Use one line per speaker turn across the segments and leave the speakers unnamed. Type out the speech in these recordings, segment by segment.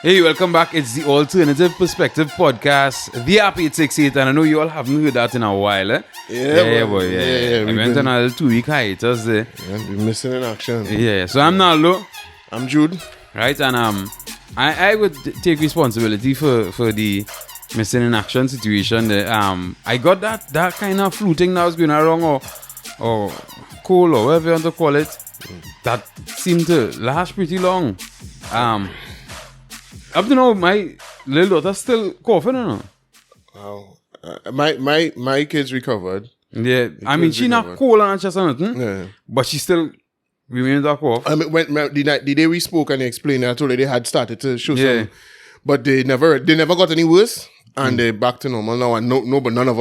Hey, welcome back. It's the Alternative Perspective Podcast, the App 868, and I know you all haven't heard that in a while, eh?
Yeah,
boy. We went on a little 2-week hiatus there.
Yeah, we're missing in action.
Yeah, so I'm Naldo.
I'm Jude.
Right, and I would take responsibility for the missing in action situation there. I got that kind of flu thing that was going around, or cold, or whatever you want to call it, that seemed to last pretty long. Up to now, my little daughter's still coughing, you know.
Wow. My kids recovered.
Yeah, I mean, she not cold and chest or nothing,
Yeah.
but she still remains a cough.
I mean, the day we spoke and they explained, I told her they had started to show
Yeah.
some, but they never got any worse, and they're back to normal now. And but none of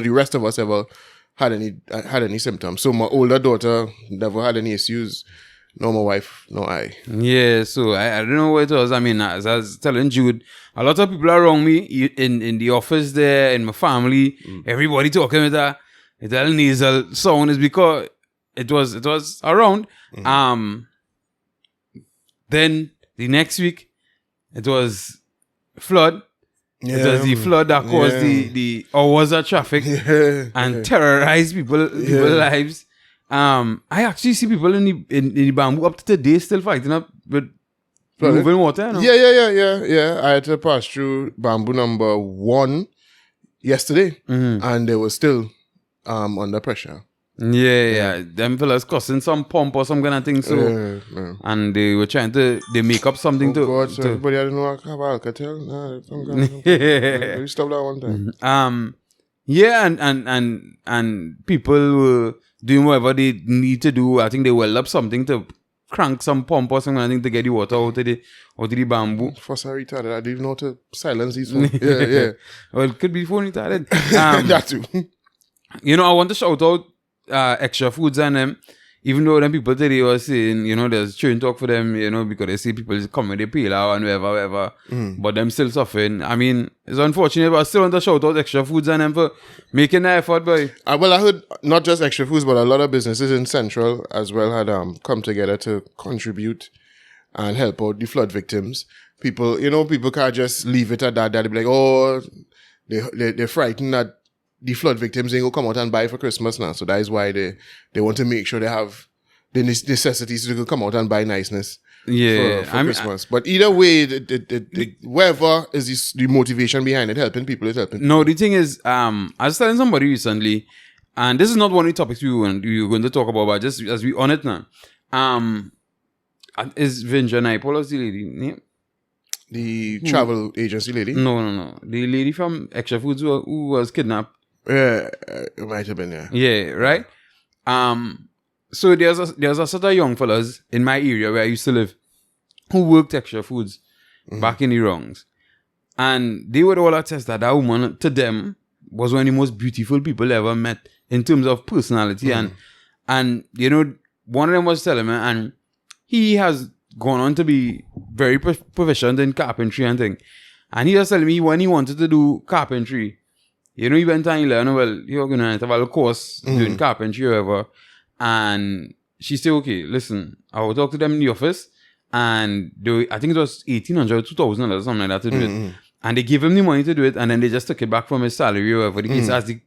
the rest of us ever had any symptoms. So my older daughter never had any issues. No, my wife, no I.
Yeah, so I don't know what it was. I mean, as I was telling Jude, a lot of people around me in the office there, in my family, everybody talking with a nasal sound is because it was around. Then the next week, it was flood.
Yeah.
It was the flood that caused the hours of traffic and terrorized people's lives. I actually see people in the bamboo up to today still fighting up with moving water. You know?
Yeah. I had to pass through bamboo number 1 yesterday, and they were still under pressure.
Yeah. Them fellas cussing some pump or some kind of thing. So, and they were trying to make up something
So everybody had to know about Alcatel. We stopped that one time.
Yeah, and people were doing whatever they need to do. I think they weld up something to crank some pump or something, I think, to get the water out of the bamboo.
First I retarded. I didn't know how to silence these phones. Yeah.
Well, it could be phone retarded.
That too.
You know, I want to shout out Extra Foods and them. Even though them people today were saying, you know, there's train talk for them, you know, because they see people come with the peel out and whatever. But them still suffering. I mean, it's unfortunate, but I still want to shout out Extra Foods and them for making the effort, boy.
Well, I heard not just Extra Foods, but a lot of businesses in Central as well had come together to contribute and help out the flood victims. People can't just leave it at that. They'll be like, oh, they're frightened that the flood victims ain't gonna come out and buy for Christmas now. So that is why they want to make sure they have the necessities to come out and buy niceness for Christmas. But either way, wherever is the motivation behind it, helping people is helping.
No, the thing is, I was telling somebody recently, and this is not one of the topics we were going to talk about, but just as we on it now. Is Vinja Naipol was the lady name?
The travel agency lady?
No. The lady from Extra Foods who was kidnapped.
Yeah, it might have been, yeah.
Yeah, right? So there's a set of young fellas in my area where I used to live who worked Extra Foods back in the wrongs. And they would all attest that woman, to them, was one of the most beautiful people ever met in terms of personality. And you know, one of them was telling me, and he has gone on to be very proficient in carpentry and thing. And he was telling me when he wanted to do carpentry, you know, he went and he learned, well, you're going to have a course doing carpentry or whatever. And she said, okay, listen, I will talk to them in the office. And I think it was $1,800 or $2,000 or something like that to do it. And they gave him the money to do it. And then they just took it back from his salary or whatever the case, as the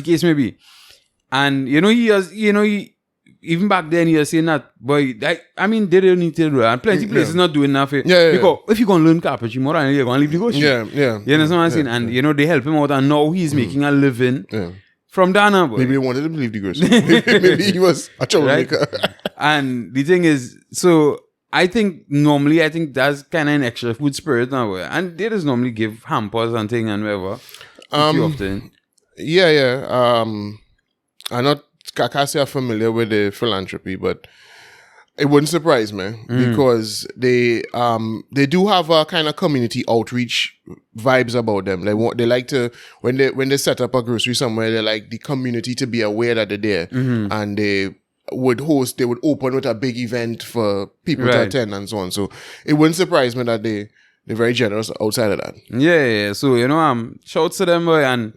case may be. And, even back then, he was saying that, boy, I mean, they don't need to do that. And plenty of places not doing nothing. Because if you're going to learn carpentry, more than you're going to leave the go.
Yeah.
You understand what I'm saying? And, they help him out. And now he's making a living from Dana, boy.
Maybe he wanted him to leave the grocery. Maybe he was a troublemaker.
Right? And the thing is, so I think that's kind of an Extra Food spirit now. And they just normally give hampers and things and whatever. Too often.
Yeah. I can't say I'm familiar with the philanthropy, but it wouldn't surprise me because they do have a kind of community outreach vibes about them. They like to when they set up a grocery somewhere, they like the community to be aware that they're there, and they would open with a big event for people to attend and so on. So it wouldn't surprise me that they're very generous outside of that.
Yeah. So shouts to them, boy, and.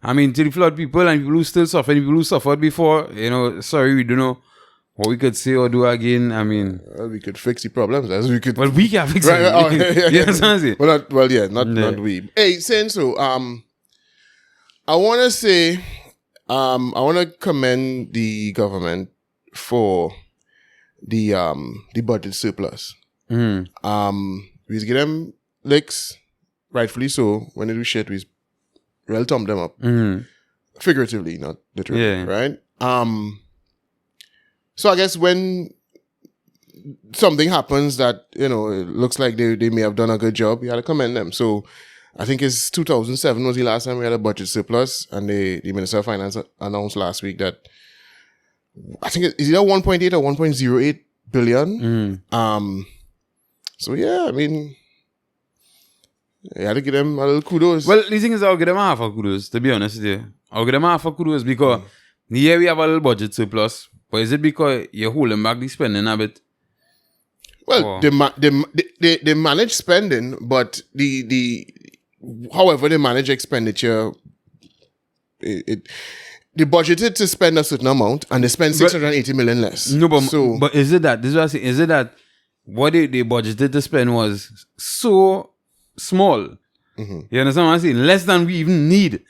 I mean, to the flood people and people who still suffer, and people who suffered before, sorry, we don't know what we could say or do again, I mean...
we could fix the problems as we could...
Well, we can fix
right,
it.
oh, yeah.
You understand?
Not we. Hey, saying so, I want to say, I want to commend the government for the budget surplus. We give them licks, rightfully so. When they do shit, we real thumb them up. Figuratively, not literally, right? So I guess when something happens that, it looks like they may have done a good job, you had to commend them. So I think it's 2007 was the last time we had a budget surplus, and the Minister of Finance announced last week that I think it's either 1.8 or 1.08 billion. So yeah, I mean, you had to give them a little kudos.
Well, the thing is, I'll give them half a kudos, to be honest with you. I'll give them half a kudos because here we have a little budget surplus. But is it because you're holding back the spending a bit?
Well, they manage spending, but however they manage expenditure, they budgeted to spend a certain amount and they spend 680 million less.
No, but is it that? This is what I say. Is it that what they budgeted to spend was so small? You understand what I'm saying? Less than we even need.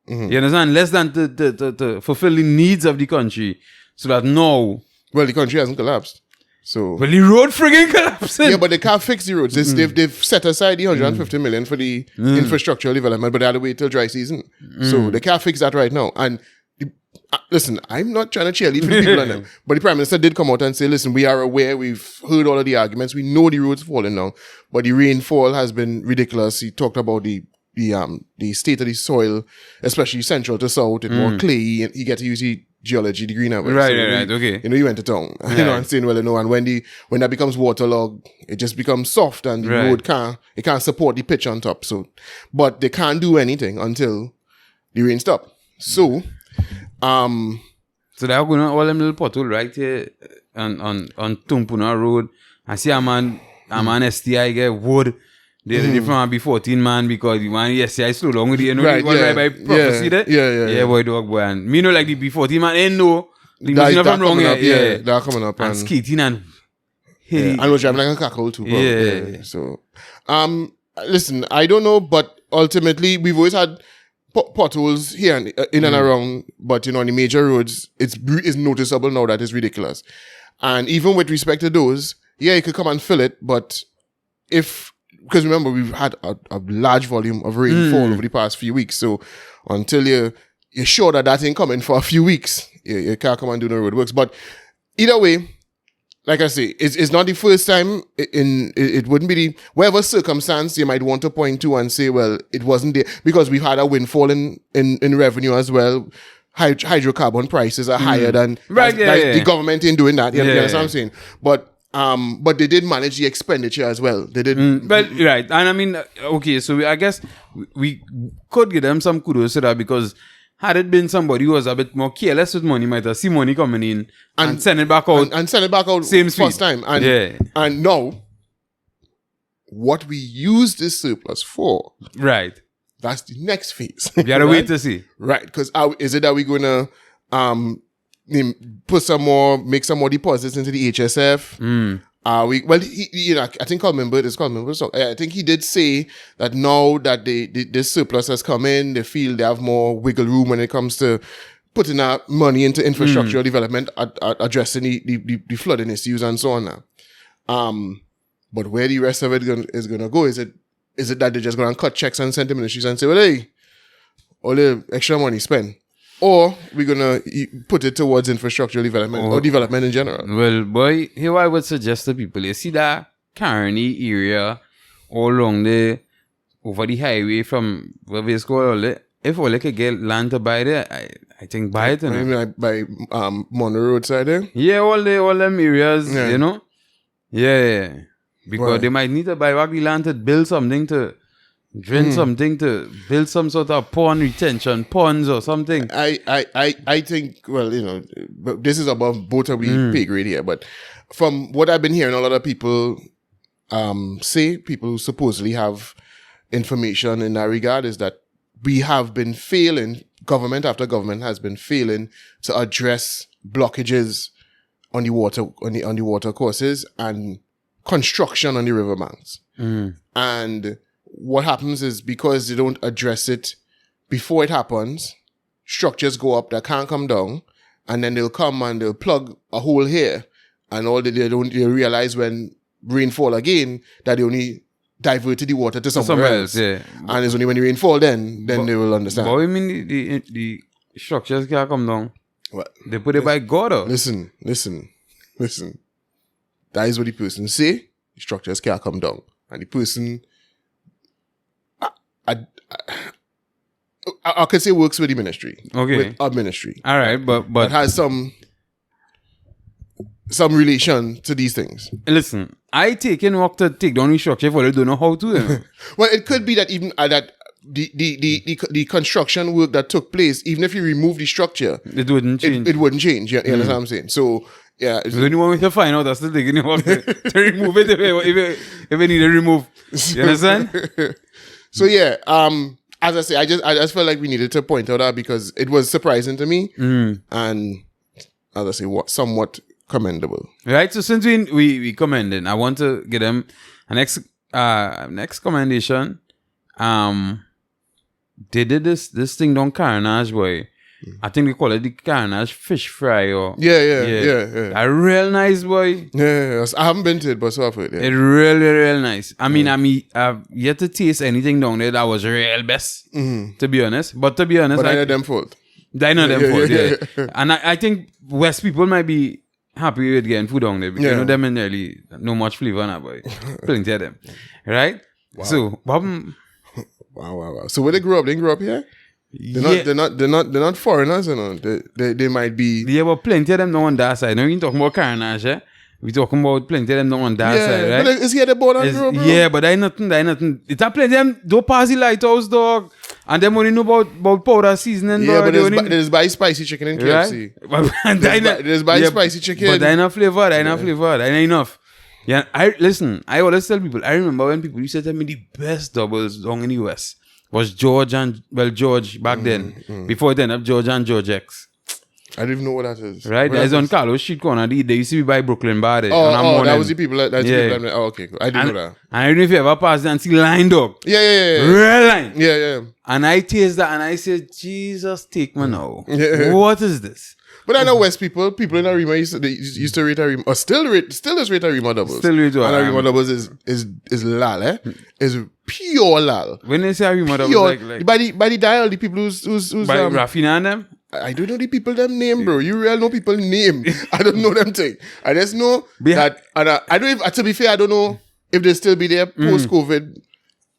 You understand? Less than to fulfill the needs of the country. So that now...
Well, the country hasn't collapsed. So...
Well, the road friggin' collapsing.
Yeah, but they can't fix the roads. They've set aside the 150 million for the infrastructural development, but they had to wait till dry season. So they can't fix that right now. And listen, I'm not trying to cheerlead for the people on them, but the Prime Minister did come out and say, listen, we are aware, we've heard all of the arguments, we know the roads falling now, but the rainfall has been ridiculous. He talked about the state of the soil, especially central to south, it's more clayey, and you get to use the geology degree now.
Right, okay.
You went to town. And saying, well, and when that becomes waterlogged, it just becomes soft and the road can't support the pitch on top. So, but they can't do anything until the rain stop. So,
so they're going to all them little pothole right here on Tumpuna Road. I see a man STI get wood. They from be 14 man because the man STI slow down with the right by prophecy there. Yeah, boy, dog boy. And me know like the B14 man ain't no. The machine from wrong here.
They're coming up
and skating and
I was driving like a cackle too.
Yeah.
So, listen, I don't know, but ultimately we've always had potholes here and in and around, but on the major roads, it's noticeable now that it's ridiculous. And even with respect to those, you could come and fill it, but because remember, we've had a large volume of rainfall over the past few weeks, so until you're sure that ain't coming for a few weeks, you can't come and do no roadworks. But either way, like I say, it's not the first time. It wouldn't be the whatever circumstance you might want to point to and say, well, it wasn't there because we've had a windfall in revenue as well. Hydrocarbon prices are higher than the government ain't doing that. You understand what I'm saying? But they did manage the expenditure as well. They did.
Well, right. And I mean, okay, so I guess we could give them some kudos to that because had it been somebody who was a bit more careless with money, might have seen money coming in and send it back out.
And send it back out
same
first time. And now, what we use this surplus for.
Right.
That's the next phase.
You gotta wait to see.
Right. Because is it that we're going to make some more deposits into the HSF? I think I think he did say that now that this surplus has come in, they feel they have more wiggle room when it comes to putting that money into infrastructural development, addressing the flooding issues and so on now. But where the rest of it is going to go, is it that they're just going to cut checks and send to ministries and say, well, hey, all the extra money spend? Or we're going to put it towards infrastructural development or development in general.
Well, boy, here I would suggest to people, you see that Carney area all along over the highway from where it's called, if all could get land to buy there, I think buy it.
By Monroe Roadside there?
Yeah, all them areas, Yeah. Because they might need to buy back the land to build something to... Drink something to build some sort of pond retention ponds or something.
I think, well, this is above both of we pay grade here, but from what I've been hearing, a lot of people say, people who supposedly have information in that regard, is that we have been failing, government after government has been failing to address blockages on the water courses and construction on the riverbanks. And what happens is because they don't address it before it happens, structures go up that can't come down, and then they'll come and they'll plug a hole here, and they realize when rainfall again that they only diverted the water to somewhere else.
Yeah.
And it's only when the rainfall then they will understand.
But I mean the structures can't come down.
What?
They put it by God.
Listen. That is what the person say. The structures can't come down. And the person, I could say works with the ministry.
Okay.
With our ministry.
All right, but
has some relation to these things.
Listen, I taken work to take down the structure for they don't know how to.
Well, it could be that even that the construction work that took place, even if you remove the structure,
it wouldn't change.
It wouldn't change. You understand what I'm saying? So yeah,
the only one we can find out that's still taking the work to remove it if we need to remove. You understand?
So yeah, as I say, I just felt like we needed to point out that because it was surprising to me, and as I say, somewhat commendable.
Right. So since we commended, I want to give them a next commendation. They did this thing down Carnage, boy. I think they call it the Carnage fish fry or
yeah.
A real nice, boy.
Yeah. I haven't been to it, but so I've heard. Yeah.
It's real nice. I mean, I've yet to taste anything down there that was real best. To be honest, but I
know them fault.
I know them fault. Yeah. And I think West people might be happy with getting food down there because you know them in really no much flavor now, boy. Plenty of them, right?
Wow.
So,
Wow. So where they grew up? They grew up here. They're not foreigners, you know. They might be.
Yeah, but plenty of them don't on that side. Now we talking about Carnage, eh? We talking about plenty of them don't on that side, right?
But is he at the border?
Yeah, but I nothing. It's a plenty of them don't pass the lighthouse, dog. And them only know about powder seasoning,
yeah,
dog.
But there's buy spicy chicken in KFC.
Right?
There's buy spicy chicken.
But I know flavor. I know enough. Yeah, I always tell people, I remember when people used to tell me the best doubles down in the US was George back then. Before it ended up George and George X.
I don't even know what that is.
Right? There's on Carlos Street corner. They used to be by Brooklyn Bar there.
That was the people that oh, okay. Cool. I didn't know that.
And I don't know if you ever passed there and see line dog.
Yeah.
Real line.
Yeah.
And I taste that and I said, Jesus, take me now.
Yeah.
What is this?
But I know West people in Arima used to rate Arima, or still just rate Arima doubles.
Still rate
and Arima doubles is lal, eh? Is pure lal.
When they say Arima doubles, like
by the dial, the people who's
by Rafina and them.
I don't know the people them name, bro. You really know people name. I don't know them thing. I just know that, and I don't even, to be fair, I don't know if they still be there post COVID.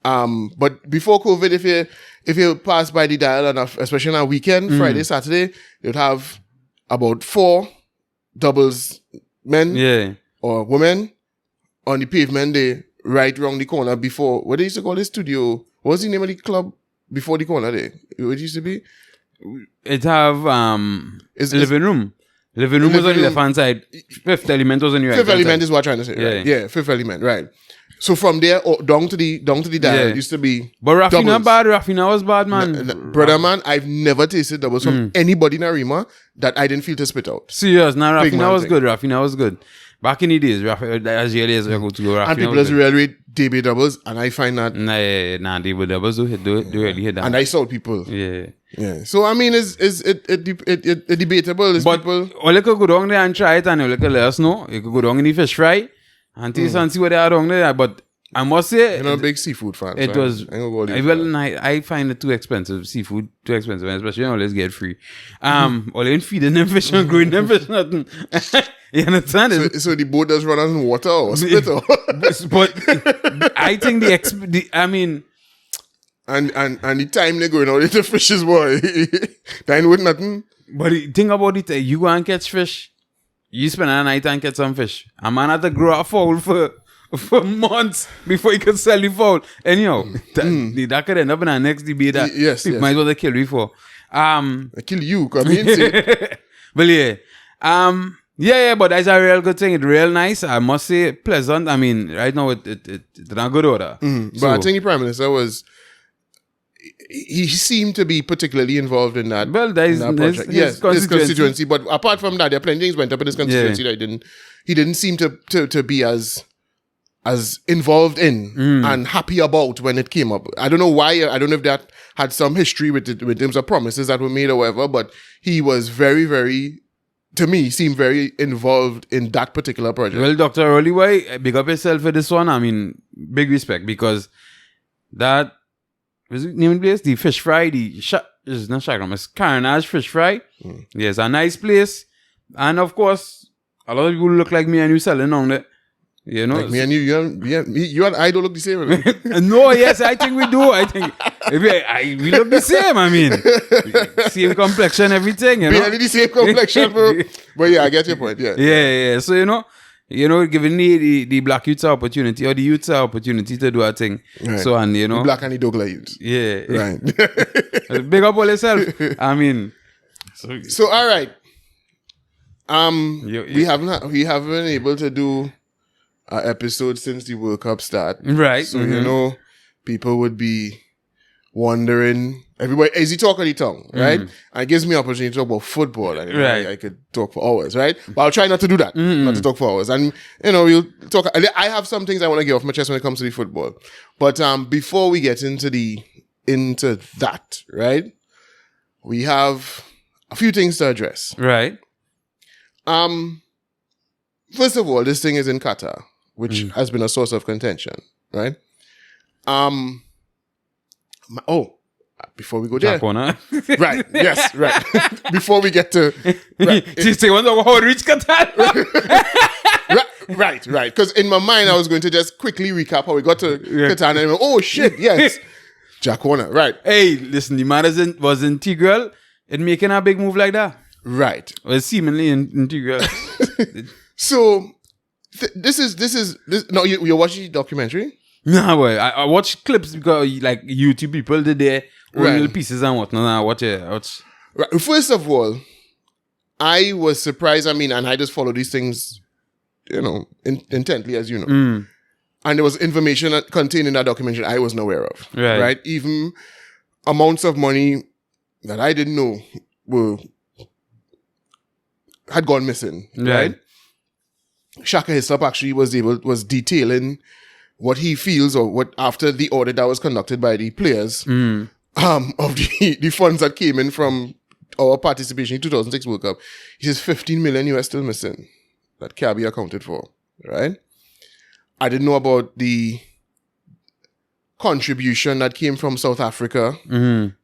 But before COVID, if you pass by the dial, and especially on a weekend, Friday, Saturday, you'd have about 4 doubles men or women on the pavement. They right round the corner before what they used to call the studio. What was the name of the club before the corner there? What used to be?
It have living room. Living room was on the left hand side. Fifth element was on your right.
Fifth element is what I'm trying to say. Right? Yeah, fifth element, right. So from there down to the dial, it used to be.
But Rafina was bad, man.
Brother, man, I've never tasted doubles from anybody in Arima that I didn't feel to spit out.
Serious, now Rafina was good. Rafina was good. Back in the days, as early as I go to go, Rafina.
And people just really DB doubles, and I find that.
Nah, DB doubles do really hit that.
And I saw people.
Yeah.
So I mean, it's debatable.
But people. Or you could go down there and try it, and you could let us know. You could go down in the fish fry and taste and see what they are down there. But I must say,
you're not a big seafood fan.
It was. I find it too expensive. Seafood too expensive, especially let's get free. Or ain't feeding them fish and growing them fish nothing. You understand it?
So the boat does run on water or split or.
But I think I mean.
And the time they're going out with the fishes, boy, that with nothing.
But think about it, you go and catch fish. You spend a night and catch some fish. A man had to grow a fowl for months before he could sell the fowl. Anyhow, that could end up in our next debate that people might as well kill you for.
I kill you, come in.
But yeah, but that's a real good thing. It's real nice. I must say, pleasant. I mean, right now it's not good order.
But I think the Prime Minister was. he seemed to be particularly involved in that.
Well, that is
project.
his
Constituency. But apart from that, there are plenty of things went up in his constituency that he didn't seem to be as involved in and happy about when it came up. I don't know why. I don't know if that had some history with terms of promises that were made or whatever, but he was very, very, to me, seemed very involved in that particular project.
Well, Dr. Oliwai, big up yourself for this one. I mean, big respect, because that was the name of the place, the fish fry, it's not Shagram, it's Carnage Fish Fry. Yeah, it's a nice place. And of course, a lot of people look like me and you selling on it. You know,
like me and you and I don't look the same.
No, yes, I think we do. I think we look the same. I mean, same complexion, everything. You know,
barely the same complexion, bro. But yeah, I get your point. Yeah.
Yeah. So you know, giving the black youths opportunity, or the youths opportunity to do a thing. Right. So, and you know,
the black and the Douglas youths.
Yeah.
Right.
Big up all yourself. I mean,
so all right. We haven't been able to do an episode since the World Cup start.
Right.
So you know, people would be wondering. Everybody, is he talking the tongue, right? And it gives me opportunity to talk about football. And,
right.
I could talk for hours, right? But I'll try not to do that. Not to talk for hours. And, you know, we'll talk. I have some things I want to get off my chest when it comes to the football. But before we get into that, right? We have a few things to address.
Right.
First of all, this thing is in Qatar, which has been a source of contention, right? Before we go there. Right, yes, right. Before we get to... Right.
You say, wonder how to reach Qatar?
Right. Because in my mind, I was going to just quickly recap how we got to Qatar. And I went, oh, shit, yes. Jack Warner, right.
Hey, listen, the man was integral in making a big move like that.
Right.
Was seemingly integral.
So, this is... No, you're watching the documentary?
No, boy. I watch clips because like YouTube people did their own little pieces and whatnot. And I watch it.
Right. First of all, I was surprised. I mean, and I just follow these things, you know, intently, as you know. And there was information contained in that documentary I wasn't aware of. Right. Even amounts of money that I didn't know had gone missing. Right. Shaka Hislop actually was detailing what he feels, or what after the audit that was conducted by the players of the funds that came in from our participation in 2006 World Cup. He says 15 million US still missing that can't be accounted for, right? I didn't know about the contribution that came from South Africa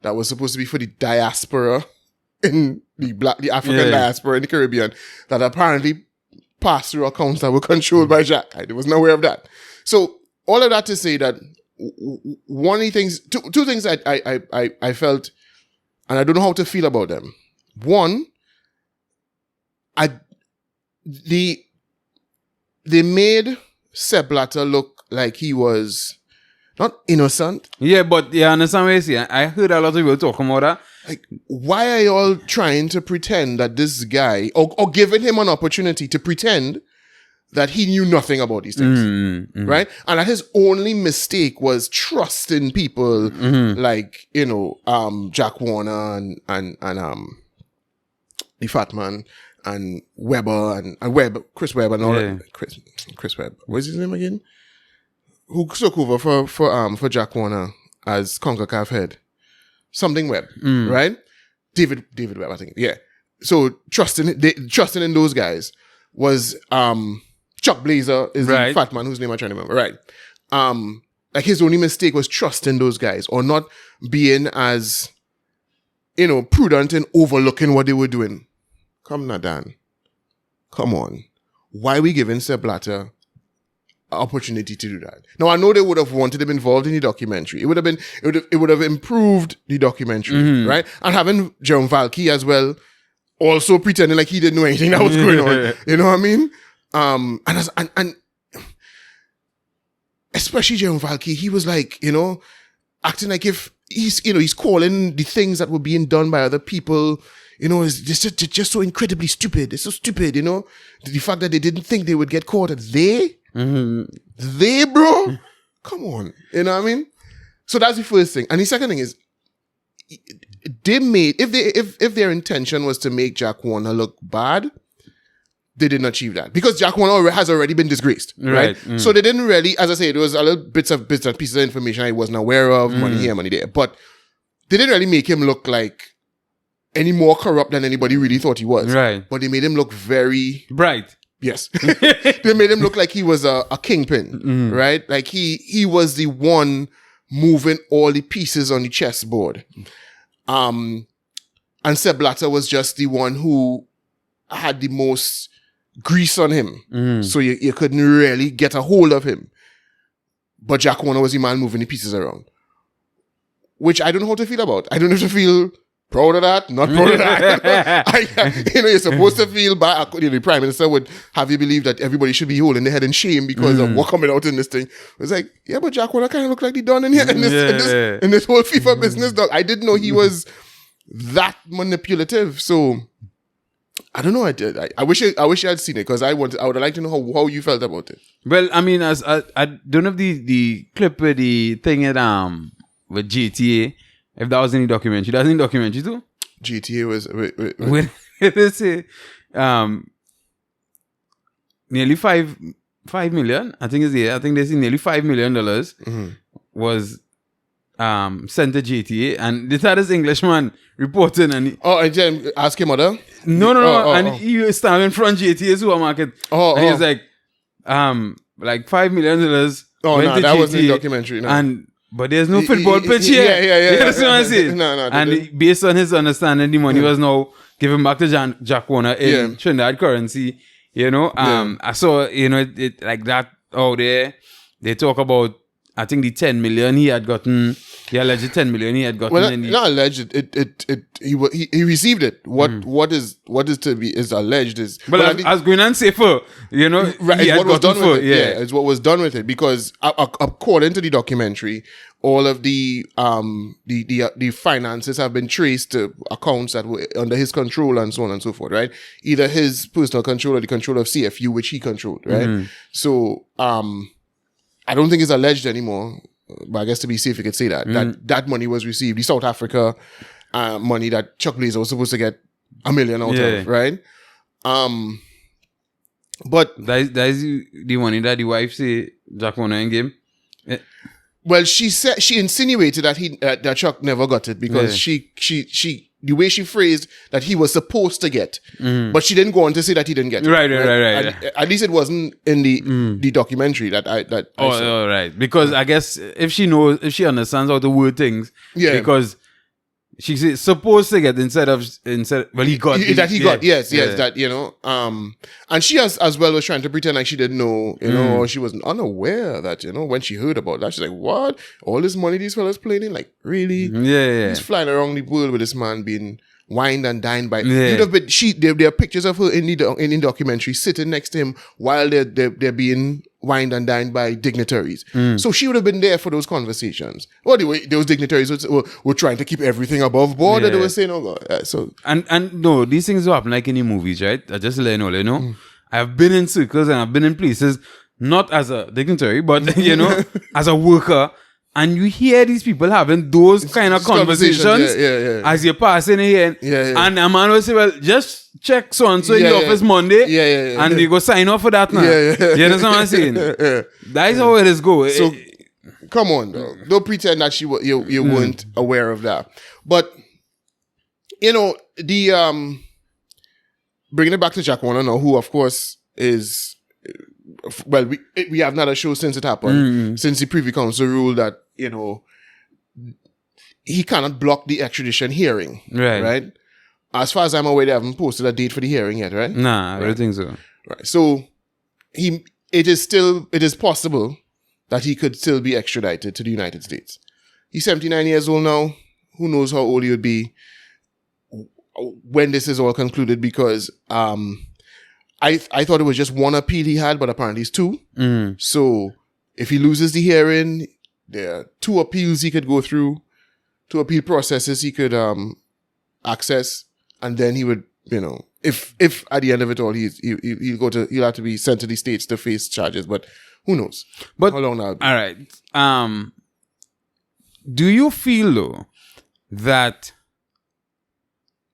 that was supposed to be for the diaspora in the African diaspora in the Caribbean, that apparently passed through accounts that were controlled by Jack. I wasn't aware of that. So all of that to say that one of the things, two things I felt, and I don't know how to feel about them. One, they made Sepp Blatter look like he was not innocent.
Yeah, but yeah, understand what you see. I heard a lot of people talking about that.
Like, why are you all trying to pretend that this guy, or giving him an opportunity to pretend that he knew nothing about these things, right? And that his only mistake was trusting people like, you know, Jack Warner and the Fat Man and Weber and Chris Webber and all that. Chris Webber. What's his name again? Who took over for Jack Warner as CONCACAF head? Something Webb, right? David Webb, I think. Yeah. So trusting in those guys was Chuck Blazer is the fat man whose name I'm trying to remember. Right. Like his only mistake was trusting those guys, or not being as, you know, prudent in overlooking what they were doing. Come now, Dan. Come on. Why are we giving Sepp Blatter opportunity to do that? Now, I know they would have wanted him involved in the documentary. It would have improved the documentary, right? And having Jerome Valky as well, also pretending like he didn't know anything that was going on. You know what I mean? And especially Jerome Valky, he was like, you know, acting like if he's calling the things that were being done by other people, you know, is just so incredibly stupid. It's so stupid, you know? The fact that they didn't think they would get caught, they, bro, come on, you know what I mean? So that's the first thing. And the second thing is, they made, if their intention was to make Jack Warner look bad, they didn't achieve that because Jack Warner has already been disgraced, right? So they didn't really, as I say, there was a little bits and pieces of information I wasn't aware of, money here, money there, but they didn't really make him look like any more corrupt than anybody really thought he was.
Right.
But they made him look very
bright.
Yes. They made him look like he was a kingpin, right? Like he was the one moving all the pieces on the chessboard. And Sepp Blatter was just the one who had the most grease on him. So you couldn't really get a hold of him. But Jack Warner was the man moving the pieces around. Which I don't know how to feel about. I don't know if to feel proud of that, not proud of that. You're supposed to feel bad. The Prime Minister would have you believe that everybody should be holding their head in shame because of what coming out in this thing. It was like, yeah, but Jack Warner kind of looked like the Don in here in this whole FIFA business, dog. I didn't know he was that manipulative. So I don't know. I wish I had seen it because I would have liked to know how you felt about it.
Well, I mean, as I don't have the clip with the thing at with GTA. If that was any documentary, that's any documentary too.
GTA was
when they say nearly 5 million. I think they say nearly $5 million was sent to GTA, and this had this Englishman reporting, and
and ask him mother.
No, and he was standing in front of GTA supermarket, and he was like $5 million.
Oh no, that wasn't a documentary. No.
But there's no football pitch here.
Yeah.
You understand what I'm saying?
No.
And based on his understanding, the money was now given back to Jack Warner in Trinidad currency. I saw, it like that out there. They talk about, I think the 10 million he had gotten, the alleged 10 million he had gotten.
Well, not alleged. He received it. What is to be is alleged is.
But I was going on say for,
right,
he had
what was done
for,
with it. Yeah, it's what was done with it because according to the documentary, all of the finances have been traced to accounts that were under his control and so on and so forth. Right, either his personal control or the control of CFU, which he controlled. Right, so I don't think it's alleged anymore, but I guess to be safe, you could say that that money was received. The South Africa money that Chuck Blazer was supposed to get $1 million out of, right? But
that is the money that the wife say Jack Warner in game.
Well, she insinuated that that Chuck never got it because she the way she phrased that he was supposed to get, but she didn't go on to say that he didn't get it.
Right.
At least it wasn't in the documentary that I saw.
Right. Because I guess if she understands how to word things, because she's supposed to get instead well, he got
that and she as well was trying to pretend like she didn't know, or she was unaware that, when she heard about that, she's like, what? All this money these fellas playing in? Like, really?
Yeah.
He's flying around the world with this man being wined and dined by. There are pictures of her in the documentary sitting next to him while they're being wined and dined by dignitaries. So she would have been there for those conversations. Well, those dignitaries were trying to keep everything above board. They were saying, "Oh God."
And no, these things don't happen like in the movies, right? I just let you know. I've been in circles and I've been in places, not as a dignitary, but as a worker. And you hear these people having those kind of conversations as you're passing here. And a man will say, well, just check so-and-so in the office Monday. And you go sign off for that now. You understand what I'm saying? That is how it is go.
So, come on, though. Don't pretend that you weren't aware of that. But, the bringing it back to Jack Warner now, who, of course, is... Well, we have not a show since it happened, since the Privy Council ruled that, he cannot block the extradition hearing. Right? As far as I'm aware, they haven't posted a date for the hearing yet, right?
Nah, I don't think so.
Right. So, it is possible that he could still be extradited to the United States. He's 79 years old now. Who knows how old he would be when this is all concluded, because, I thought it was just one appeal he had, but apparently it's two. So if he loses the hearing, there are two appeals he could go through, two appeal processes he could access, and then he would, if at the end of it all he'll have to be sent to the States to face charges. But who knows? But how long now?
All right. Do you feel though that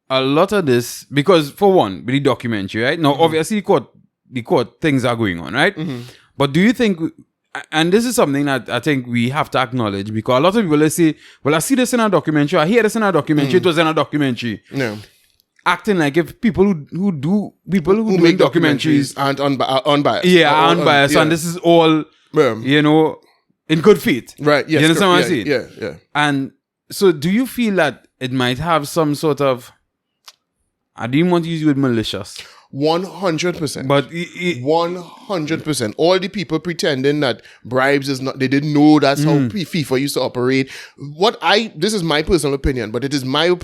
a lot of this, because for one, with the documentary, right? Now, obviously, the court things are going on, right? But do you think, and this is something that I think we have to acknowledge, because a lot of people, they say, well, I see this in a documentary, I hear this in a documentary, it was in a documentary.
Yeah.
Acting like if people who make documentaries
aren't unbiased.
Yeah, unbiased, and this is all, you know, in good faith.
Right, yes.
You understand what I'm saying?
Yeah.
And so do you feel that it might have some sort of, I didn't want to use the word malicious.
100%.
But
100%. All the people pretending that bribes is not, they didn't know that's how FIFA used to operate. This is my personal opinion, but it is my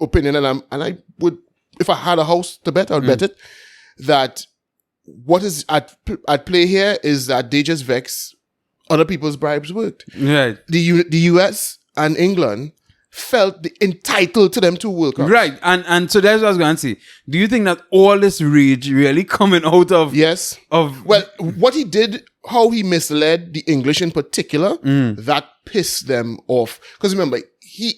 opinion, and I would, if I had a house to bet, I would bet it, that what is at play here is that they just vex other people's bribes worked.
Right.
The US and England felt entitled to them to World Cup.
Right. And so that's what I was going to say. Do you think that all this rage really coming out of...
Yes. Well, what he did, how he misled the English in particular, that pissed them off. Because remember, he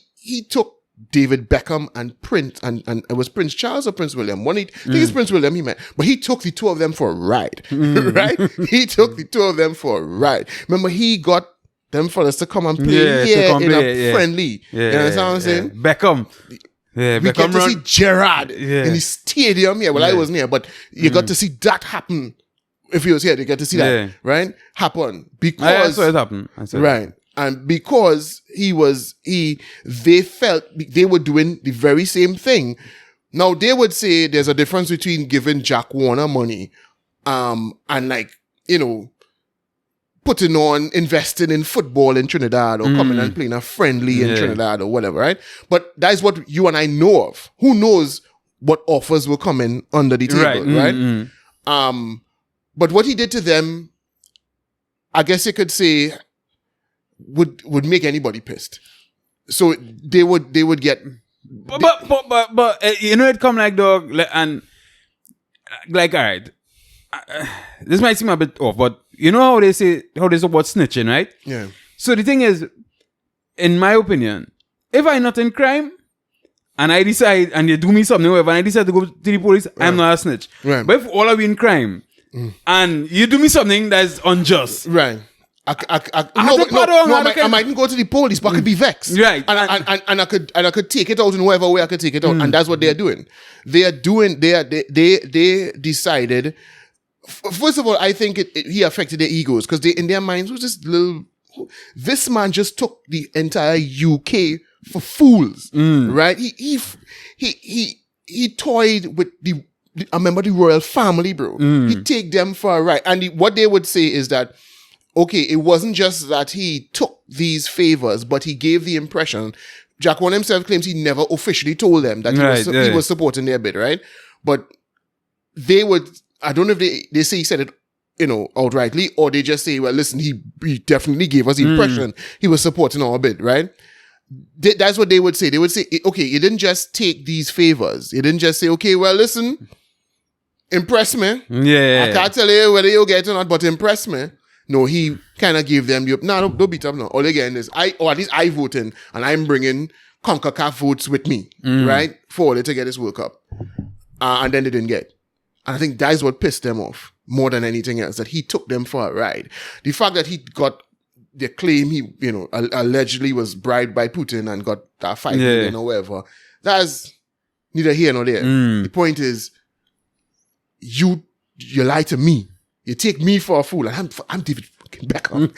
took David Beckham and Prince, and it was Prince Charles or Prince William. I think it's Prince William he met. But he took the two of them for a ride. Right? He took the two of them for a ride. Remember, he got them fellas to come and play here in a friendly. You understand what I'm saying?
Beckham. Yeah,
we get to see Gerrard in the stadium. Yeah, well, I wasn't here, but you got to see that happen. If he was here, you get to see that, right? Happen. Because
I saw it happen.
Right. And because they felt they were doing the very same thing. Now, they would say there's a difference between giving Jack Warner money, and like, you know, putting on, investing in football in Trinidad, or coming and playing a friendly in Trinidad or whatever, right? But that is what you and I know of. Who knows what offers will come in under the table, right? But what he did to them, I guess you could say, would make anybody pissed. So they would get...
But you know, it come like, dog, and like, all right, this might seem a bit off, but you know how they say about snitching, right?
Yeah.
So the thing is, in my opinion, if I'm not in crime and I decide, and you do me something, whatever, and I decide to go to the police, I'm not a snitch.
Right.
But if all of you in crime and you do me something that's unjust,
right? I mightn't go to the police, but I could be vexed,
right?
And I could take it out in whatever way I could take it out, and that's what they're doing. They decided. First of all, I think he affected their egos, because in their minds was this little. This man just took the entire UK for fools, right? He toyed with I remember the royal family, bro. He take them for a ride, and what they would say is that, okay, it wasn't just that he took these favors, but he gave the impression. Jack Warner himself claims he never officially told them that he was supporting their bid, right? But they would, I don't know if they say he said it, you know, outrightly, or they just say, well, listen, he definitely gave us the impression he was supporting our bid, right? That's what they would say. They would say, okay, you didn't just take these favors. You didn't just say, okay, well, listen, impress me.
Yeah.
I can't tell you whether you'll get it or not, but impress me. No, he kind of gave them, don't beat up now. All again is, or at least I voting, and I'm bringing CONCACAF votes with me, right? For it to get this World Cup. And then they didn't get. And I think that's what pissed them off more than anything else, that he took them for a ride. The fact that he got the claim he, you know, allegedly was bribed by Putin and got that 5 million or whatever, that's neither here nor there. The point is, you lie to me. You take me for a fool, and I'm David fucking Beckham.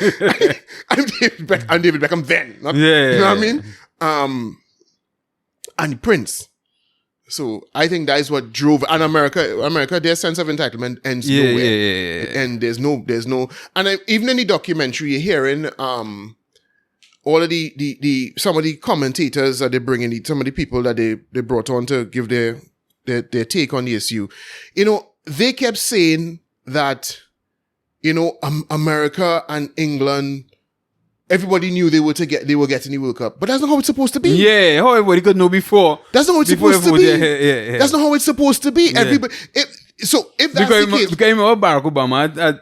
I'm David Beckham then. You know what I mean? And Prince. So I think that is what drove, and America, their sense of entitlement ends nowhere. And there's no, and even in the documentary, you're hearing all of the some of the commentators that they bring in, some of the people that they brought on to give their take on the issue. You know, they kept saying that, you know, America and England, everybody knew they were getting the World Cup, but that's not how it's supposed to be.
Yeah, how everybody could know before.
That's not how it's supposed to be.
Yeah.
That's not how it's supposed to be. Everybody. If that's the case,
because remember Barack Obama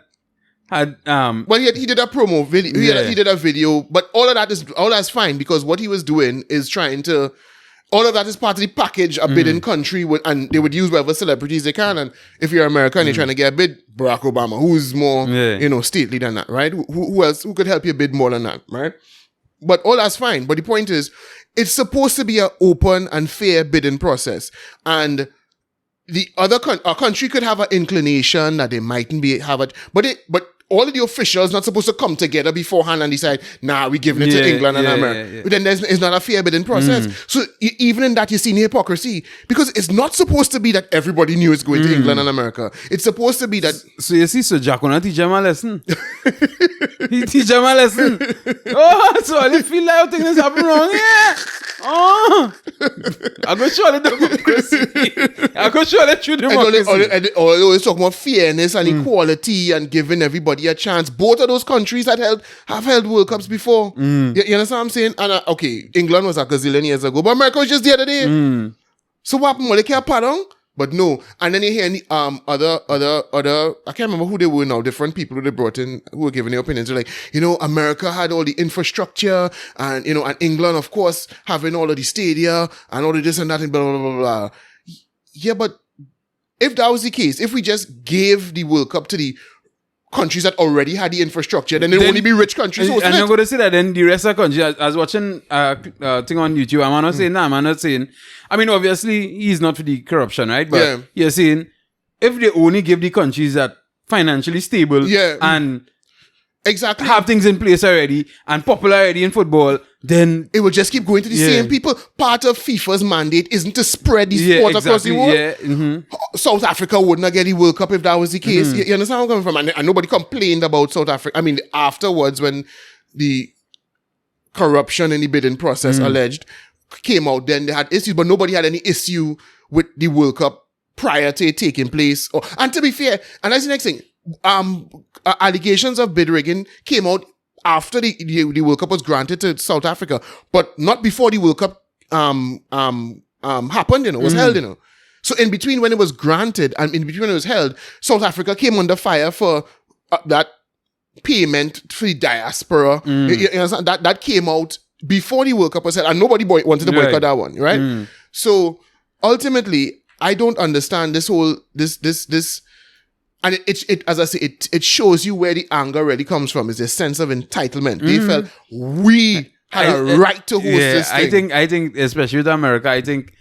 had
Well, he did a promo video. He did a video, but all that's fine because what he was doing is trying to. All of that is part of the package a bidding country would, and they would use whatever celebrities they can. And if you're American, you're trying to get a bid, Barack Obama, who's more, stately than that, right? Who else? Who could help you bid more than that, right? But all that's fine. But the point is, it's supposed to be an open and fair bidding process, and the other a country could have an inclination that they mightn't have it, but all of the officials not supposed to come together beforehand and decide, nah, we're giving it to England and America. Yeah. But then it's not a fair bidding process. So even in that, you see the hypocrisy. Because it's not supposed to be that everybody knew it's going to England and America. It's supposed to be that...
So you see, so Jack will teach him a lesson. He teach him a lesson. Oh, so I feel like things happen wrong. Yeah. Oh. I go show the democracy. I go show the true democracy.
Always talk about fairness and equality and giving everybody a chance. Both of those countries that have held World Cups before. You understand what I'm saying? And okay, England was a gazillion years ago, but America was just the other day. So what happened? Well, they can't pardon? But no. And then you hear any other I can't remember who they were now, different people who they brought in who were giving their opinions. They're like, America had all the infrastructure and and England, of course, having all of the stadia and all of this and that and blah blah blah blah. Yeah, but if that was the case, if we just gave the World Cup to the countries that already had the infrastructure, then only be rich countries.
And I'm going to say that then the rest of the country, I was watching a thing on YouTube, I'm not saying, I mean, obviously, he's not for the corruption, right? But you're saying, if they only give the countries that financially stable and
exactly
have things in place already and popular already in football, then
it will just keep going to the same people. Part of FIFA's mandate isn't to spread the sport across the world. South Africa would not get the World Cup if that was the case. You understand where I'm coming from? And nobody complained about South Africa. I mean, afterwards, when the corruption in the bidding process alleged came out, then they had issues, but nobody had any issue with the World Cup prior to it taking place. And to be fair, and that's the next thing, allegations of bid rigging came out after the World Cup was granted to South Africa, but not before the World Cup happened, was held, So in between when it was granted and in between when it was held, South Africa came under fire for that payment for the diaspora. That came out before the World Cup was held, and nobody wanted to boycott that one, right? So ultimately, I don't understand this whole this. And it as I say, it shows you where the anger really comes from, is a sense of entitlement. They felt we had a right to host this thing.
I think, especially with America, I think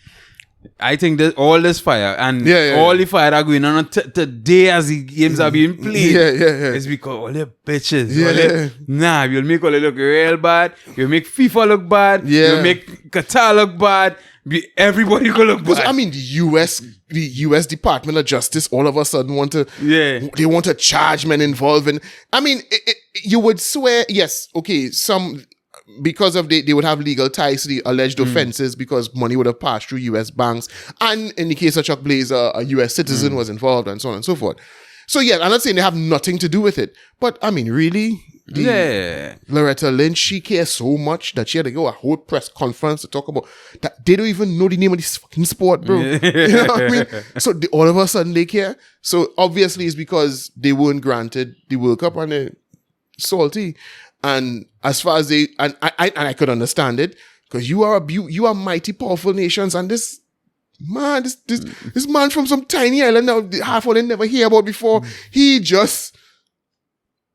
that all this fire and all the fire that are going on today as the games are being played is because all the bitches. You'll make all it look real bad. You'll make FIFA look bad. You'll make Qatar look bad. Everybody gonna look bad.
I mean, the US Department of Justice all of a sudden they want to charge men involved in. I mean, you would swear, yes, okay, because of they would have legal ties to the alleged offenses because money would have passed through US banks, and in the case of Chuck Blazer, a US citizen was involved, and so on and so forth. So yeah, I'm not saying they have nothing to do with it, but I mean, really. Loretta Lynch, she cares so much that she had to go a whole press conference to talk about that. They don't even know the name of this fucking sport, bro. You know what I mean? So all of a sudden they care. So obviously it's because they weren't granted the World Cup and they're salty. And as far as I could understand it, because you are mighty powerful nations, and this man from some tiny island now, half of them never hear about before, he just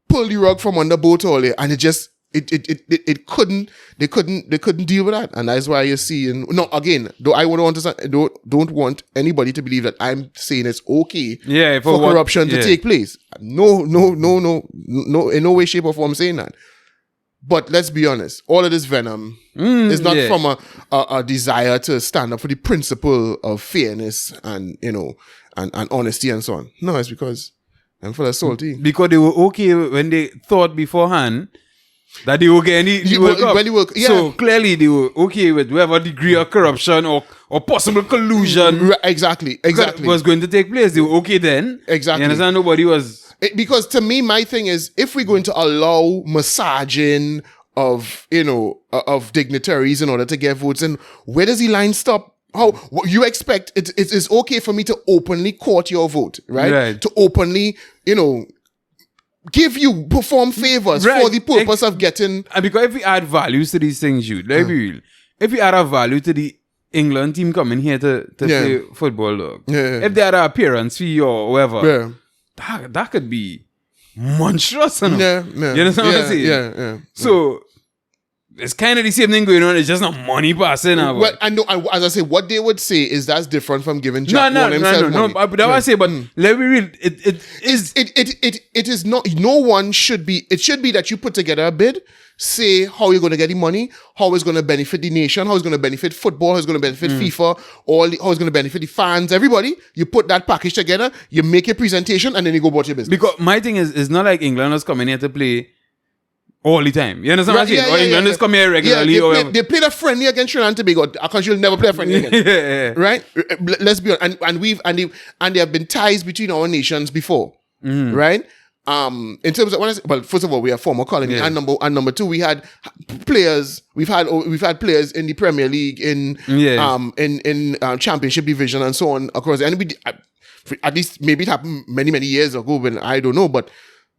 pull the rug from under both all day, and they couldn't deal with that, and that's why you're seeing. No, again, though I don't want anybody to believe that I'm saying it's okay for corruption to take place. No, in no way, shape, or form saying that. But let's be honest, all of this venom is not from a desire to stand up for the principle of fairness and and honesty and so on. No, it's because I'm full of salty. Because
they were okay when they thought beforehand that they will get any World Cup. So clearly they were okay with whatever degree of corruption or possible collusion
exactly
was going to take place. They were okay then.
Exactly.
You understand? Nobody was...
Because to me, my thing is, if we're going to allow massaging of dignitaries in order to get votes, and where does the line stop? What you expect it's okay for me to openly court your vote, right? To openly, perform favors
Right.
for the purpose of getting.
And because if we add values to these things, let's be real. If we add a value to the England team coming here to play football, dog.
Yeah.
If they had an appearance fee or whatever,
Yeah.
that could be monstrous. You know?
Yeah.
You understand what I'm saying?
Yeah.
So it's kind of the same thing going on. It's just not money passing.
Well, I know. As I say, what they would say is that's different from giving Jack Warner himself money.
But that's what I say. But let me real.
It is not. No one should be. It should be that you put together a bid, say how you're going to get the money, how it's going to benefit the nation, how it's going to benefit football, how it's going to benefit FIFA, how it's going to benefit the fans, everybody. You put that package together, you make a presentation, and then you go about your business.
Because my thing is, it's not like England is coming here to play all the time. You understand what I'm saying? Or England is coming here regularly.
They played a friendly against Trinidad and Tobago because you'll never play a friendly again. Right? Let's be honest. And there have been ties between our nations before. Right? In terms of first of all, we are former colony, and number two, we had players. We've had players in the Premier League, in Championship division, and so on across. And at least maybe it happened many years ago, when I don't know, but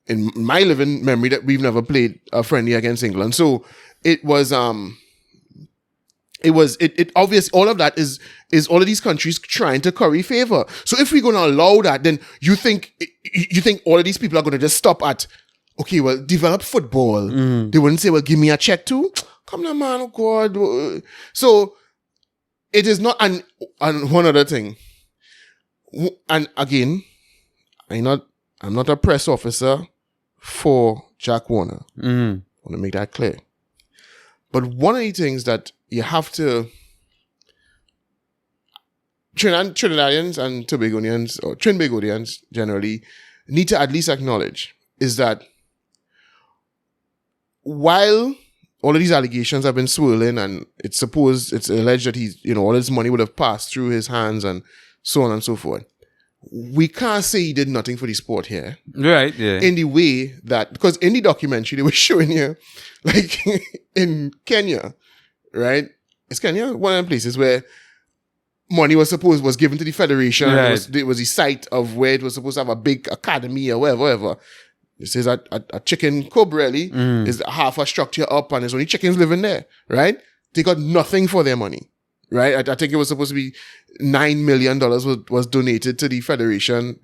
in my living memory, that we've never played a friendly against England. So it was obvious. All of that is all of these countries trying to curry favor. So if we're going to allow that, then you think all of these people are going to just stop at, okay, well, develop football. They wouldn't say, well, give me a check too. Come on, man, oh God. So it is not. And one other thing, and again, I'm not a press officer for Jack Warner. I want to make that clear. But one of the things that you have to, Trinidadians and Tobagonians, or Trinbagonians generally, need to at least acknowledge is that while all of these allegations have been swirling and it's alleged that he's, all his money would have passed through his hands and so on and so forth, we can't say he did nothing for the sport here.
Right, yeah.
In the way that, because in the documentary, they were showing you, like, in Kenya, right? It's Kenya, one of the places where money was given to the federation. Right. It was the site of where it was supposed to have a big academy or whatever. This is a chicken coop, really. Is half a structure up and there's only chickens living there, right? They got nothing for their money. Right, I think it was supposed to be $9 million was donated to the federation.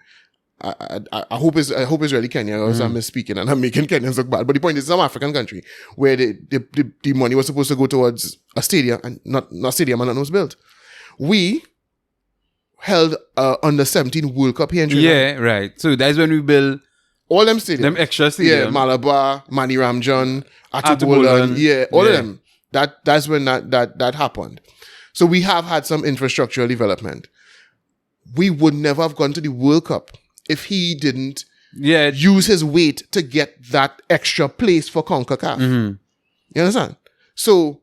I hope it's really Kenya, or I'm misspeaking and I'm making Kenyans look bad. But the point is, some African country where the money was supposed to go towards a stadium and not stadium and nothing was built. We held under 17 World Cup here in Trinidad.
Yeah, right. So that's when we built
all them stadiums,
them extra stadiums.
Yeah, Malabar, Mani Ramjan, Atubolan, all of them. That's when that happened. So we have had some infrastructural development. We would never have gone to the World Cup if he didn't use his weight to get that extra place for CONCACAF. You understand? So,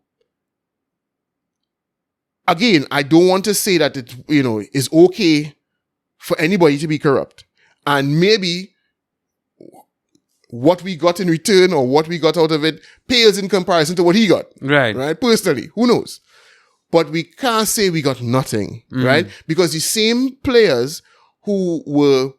again, I don't want to say that it is okay for anybody to be corrupt. And maybe what we got in return or what we got out of it pales in comparison to what he got. Right? Personally, who knows? But we can't say we got nothing, right? Because the same players who were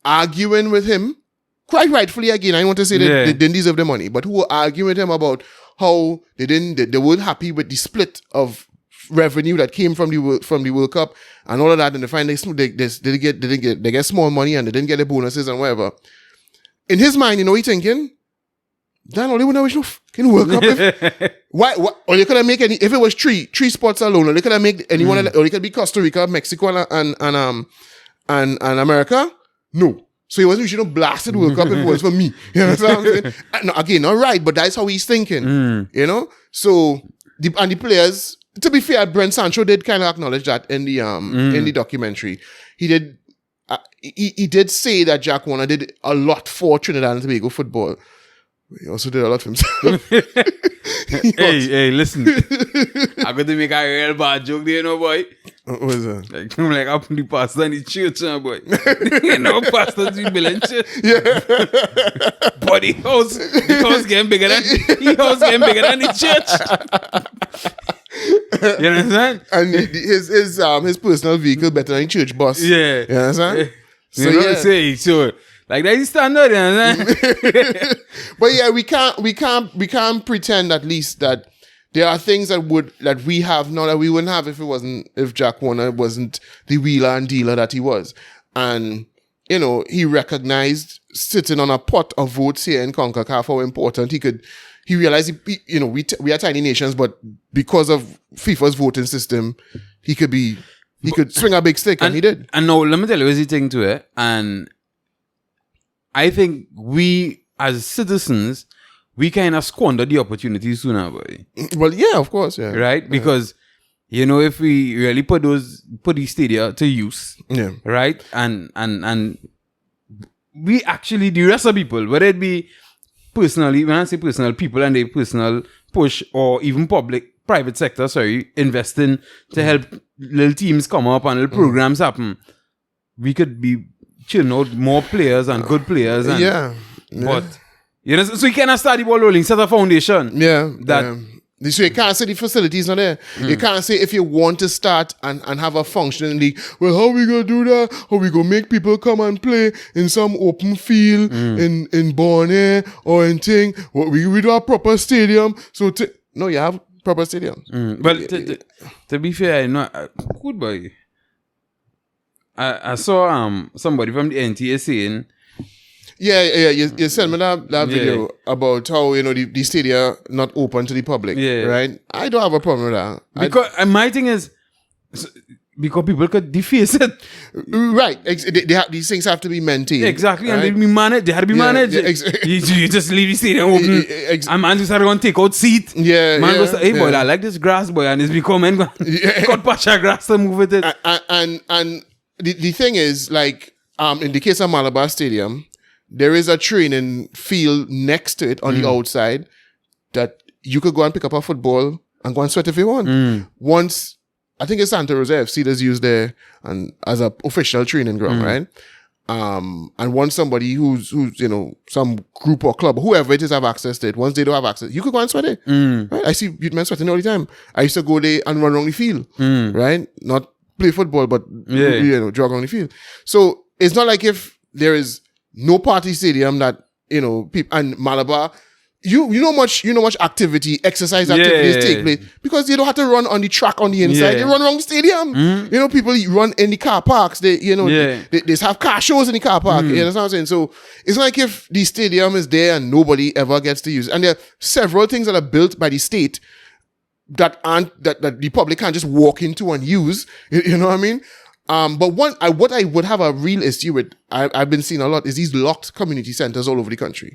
arguing with him, quite rightfully, again, I want to say that they didn't deserve the money, but who were arguing with him about how they weren't happy with the split of revenue that came from the World Cup and all of that, and they find they get small money and they didn't get the bonuses and whatever. In his mind, he's thinking, Dan, only would wish no fucking World Cup. Why? Or you could have make any. If it was three spots alone, or they could have make anyone. Or it could be Costa Rica, Mexico, and America. No. So he wasn't wishing blasted World Cup if it was for me. You know what I'm saying? No, again, not right, but that's how he's thinking. So the players. To be fair, Brent Sancho did kind of acknowledge that in the documentary. He did. He did say that Jack Warner did a lot for Trinidad and Tobago football. He also did a lot for himself.
Hey, listen. I'm going to make a real bad joke there, boy.
What was that?
Like, I'm like, up in the pastor in the church, boy. Pastors we build in church.
Yeah.
But the house getting bigger than the church. You understand?
And his personal vehicle better than church bus.
Yeah.
You understand?
So Like that is standard, you know?
But yeah, we can't pretend at least that there are things that we have now that we wouldn't have if Jack Warner wasn't the wheeler and dealer that he was. And, you know, he recognized sitting on a pot of votes here in CONCACAF how important he realized, you know, we are tiny nations, but because of FIFA's voting system, he could swing a big stick, and he did.
And now, let me tell you what's the thing to it. And I think we, as citizens, we kind of squander the opportunity sooner, boy.
Well, yeah, of course, yeah.
Right? Because, you know, if we really put these stadia to use,
yeah,
right? And we actually, the rest of people, whether it be personally, when I say personal, people and their personal push, or even private sector, investing to help little teams come up and little programs happen, we could be chilling out more players and good players. And,
yeah.
But, you know, so you cannot start the ball rolling, set a foundation.
Yeah.
That.
So you can't say the facilities not there. You can't say if you want to start and have a functioning league, well, how we gonna do that? How we gonna make people come and play in some open field in Borneo or in thing? Well, we do a proper stadium. So no, you have proper stadiums.
Well, to be fair, you know, good boy. I saw somebody from the NTA saying.
Yeah. You sent me that video about how, you know, the stadia not open to the public. Yeah. Right? I don't have a problem with that.
Because my thing is, because people could deface it.
Right. These things have to be maintained.
Exactly.
Right?
And they had to be managed. You just leave the stadium open. And man just had to go and take out seat.
Yeah.
Man goes, hey boy, I like this grass, boy. And it's becoming cut patch of grass to move with it.
And the thing is, like, in the case of Malabar Stadium, there is a training field next to it on the outside that you could go and pick up a football and go and sweat if you want. Once, I think it's Santa Rosa FC that's used there and as an official training ground, right? And once somebody who's you know, some group or club, whoever it is, have access to it, once they don't have access, you could go and sweat it. Right? I see youth men sweating all the time. I used to go there and run around the field, right? Not play football, but you know, jog around the field. So it's not like if there is no party stadium that, you know, people and Malabar, you know much activity, exercise activities take place because they don't have to run on the track on the inside. They run around the stadium. You know, people run in the car parks. They, you know, they have car shows in the car park. You know what I'm saying? So it's like if the stadium is there and nobody ever gets to use it. And there are several things that are built by the state that the public can't just walk into and use. You know what I mean? But what I would have a real issue with, I've been seeing a lot, is these locked community centers all over the country.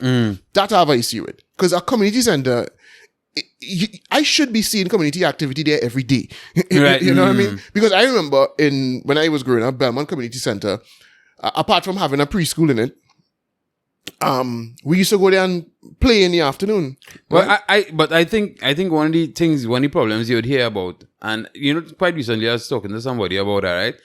That I have an issue with. Because a community center, I should be seeing community activity there every day.
Right.
You know what I mean? Because I remember when I was growing up, Belmont Community Center, apart from having a preschool in it, we used to go there and play in the afternoon.
Well, I think one of the problems you would hear about, and you know, quite recently I was talking to somebody about that, right?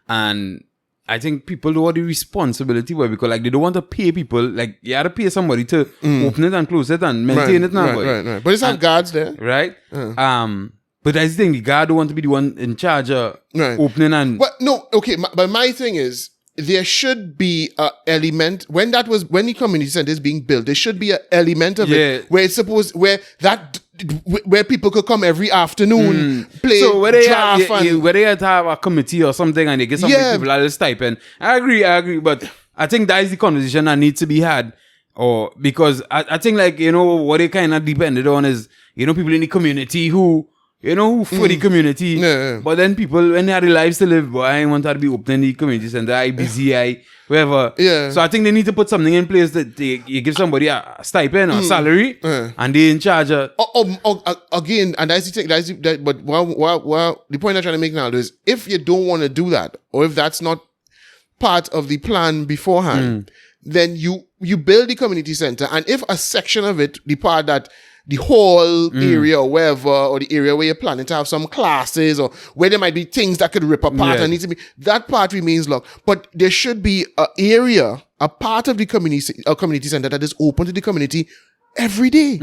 And I think people don't want the responsibility, because like they don't want to pay people. Like you have to pay somebody to open it and close it and maintain it now.
Right. But it's not guards there,
right? But I think the guard don't want to be the one in charge of opening and.
But no, okay. But my thing is, there should be an element when the community center is being built. There should be an element of it where people could come every afternoon, play,
so whether
draft,
whether you have a committee or something and they get some people a little stipend. I agree, but I think that is the conversation that needs to be had. Or because I think, like, you know, what they kind of depended on is, you know, people in the community who for the community. But then people, when they had their lives to live, I want to be opening the community center, wherever. So I think they need to put something in place that you give somebody a stipend or salary, and they in charge of.
Again, and that's the thing. But the point I'm trying to make now is, if you don't want to do that, or if that's not part of the plan beforehand, then you build the community center, and if a section of it, the part that the whole area or wherever, or the area where you're planning to have some classes, or where there might be things that could rip apart and need to be, that part remains locked. But there should be an area, a part of the community center that is open to the community every day.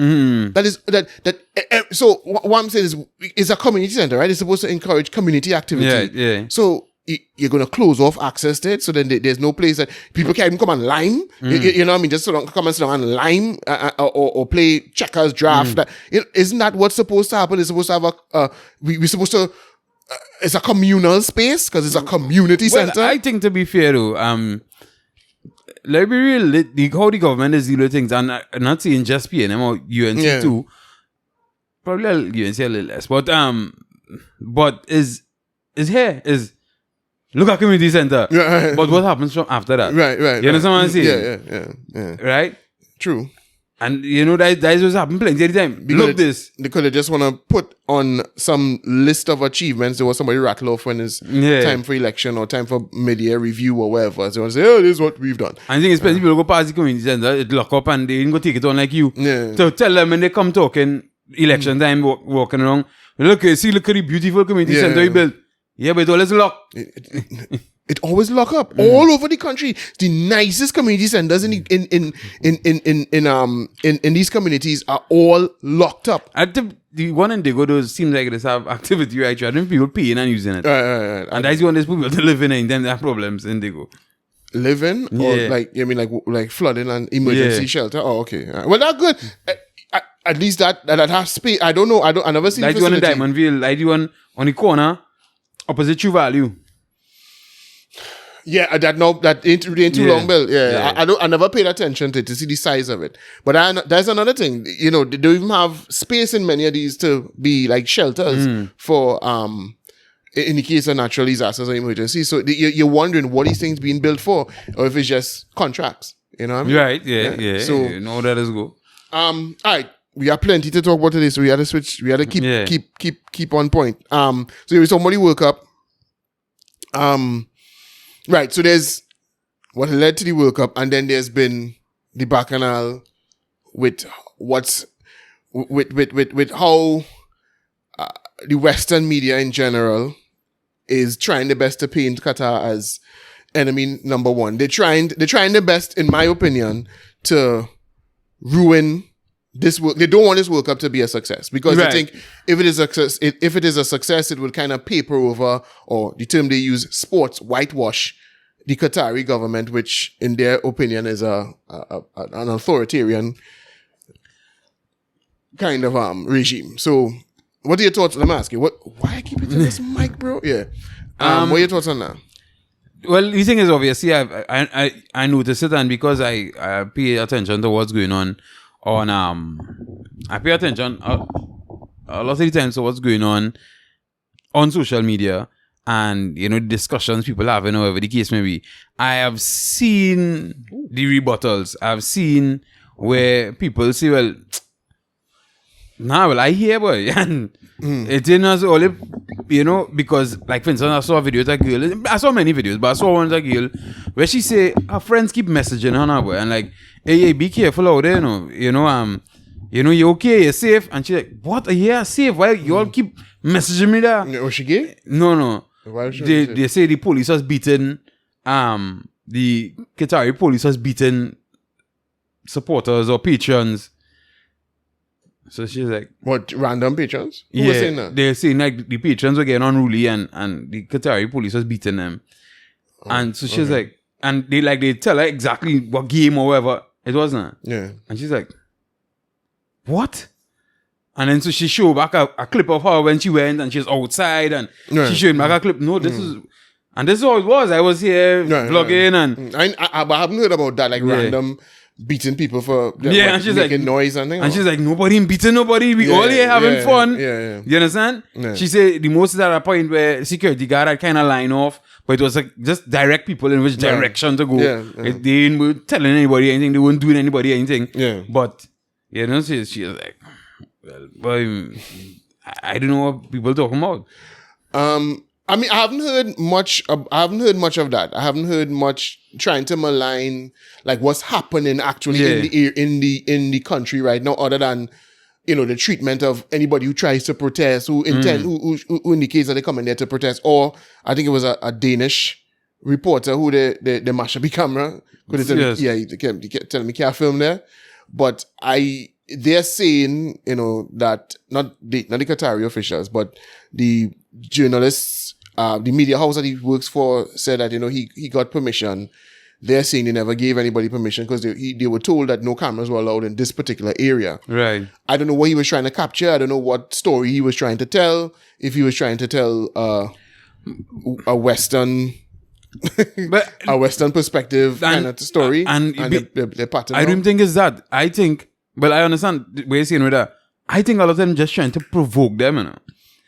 So what I'm saying is, it's a community center, right? It's supposed to encourage community activity.
Yeah.
So you're going to close off access to it. So then there's no place that people can even come and lime. You know what I mean? Just come and sit down and lime or play checkers, draft. Isn't that what's supposed to happen? It's supposed to have we're supposed to, it's a communal space because it's a community center.
I think, to be fair though, let's be real, how the government is dealing with things, and I'm not saying just PNM or UNC too, probably UNC a little less, but is look at community center.
Right.
But what happens from after that?
Right.
You understand what I'm saying?
Yeah.
Right?
True.
And you know that is what's happened plenty of the time. Look this.
Because they just want to put on some list of achievements there was somebody rattle off when it's time for election or time for mid-year review or whatever. So they want to say, oh, this is what we've done.
I think especially people go past the community center, it lock up and they ain't go take it on like you.
Yeah.
So tell them when they come talking election time, walking around, look at the beautiful community center you built. Yeah, but it always locked.
It always lock up all over the country. The nicest community centers in these communities are all locked up.
The one in Dago seems like it have activity right. I don't people paying and using it.
Right.
And that's one of these people to live in and then they have problems in Dago.
Living or like flooding and emergency shelter. Oh, okay. Well, that's good. At least that has space. I don't know. I never seen.
Like the one in Diamondville. Like the one on the corner opposite True Value.
Yeah, that ain't too long, Bill. Yeah. I never paid attention to see the size of it. But there's another thing. You know, they don't even have space in many of these to be like shelters for in the case of natural disasters or emergencies. So you're wondering what these things being built for, or if it's just contracts. You know what I mean?
Right. Yeah.
So
you know that is go.
All right. We have plenty to talk about today, so we had to switch. We had to keep on point. So somebody woke up. Right. So there's what led to the World Cup, and then there's been the bacchanal with how the Western media in general is trying their best to paint Qatar as enemy number one. They're trying their best, in my opinion, to ruin this work. They don't want this World Cup to be a success because they think if it is a success, it would kind of paper over, or the term they use, sports whitewash the Qatari government, which in their opinion is an authoritarian kind of regime. So, what are your thoughts? Let me ask you. Why I keep it to this mic, bro? Yeah. What are your thoughts on that?
Well, the thing is, obviously, I notice it, and because I pay attention to what's going on I pay attention a lot of the times to what's going on social media, and you know, the discussions people have, and whatever the case may be. I have seen the rebuttals. I've seen where people say, well, I hear, boy, and it ain't as all, you know, because, like, for instance, I saw a video of a girl. I saw many videos, but I saw one of a girl where she say her friends keep messaging her now, boy, and like, hey, be careful out there, you know, you okay, you're safe, and she's like, what? Yeah, safe. Why you all keep messaging me there?
Was she gay?
No.
Why was she
they say the police has beaten, the Qatari police has beaten supporters or patrons. So she's like,
what, random patrons? Who was saying that?
They're saying like the patrons were getting unruly and the Qatari police was beating them. And so she's like, and they tell her exactly what game or whatever it wasn't.
Yeah.
And she's like, what? And then so she showed back a clip of her when she went and she's outside, and she showed back a clip. No, this is how it was. I was here vlogging and
I haven't heard about that, like random beating people for
and she's
making
like,
noise and things.
And she's like, nobody beating nobody. We all here having fun.
Yeah.
You understand? Yeah. She said the most is at a point where security guard had kind of line off, but it was like just direct people in which direction to go. They didn't tell anybody anything. They weren't doing anybody anything.
Yeah.
But you know, she was like, well, boy, I don't know what people talking about.
I mean, I haven't heard much of that. I haven't heard much trying to malign like what's happening actually in the country right now, other than, you know, the treatment of anybody who tries to protest, who indicates that they come in there to protest. Or I think it was a Danish reporter who they mash up the camera. He tell me can't film there. But they're saying, you know, that not the Qatari officials, but the journalists the media house that he works for said that, he got permission. They're saying they never gave anybody permission because they were told that no cameras were allowed in this particular area.
Right.
I don't know what he was trying to capture. I don't know what story he was trying to tell. If he was trying to tell a Western a Western perspective kind of story. And the pattern.
I don't think it's that. I think, but I understand what you're saying with that. I think a lot of them just trying to provoke them,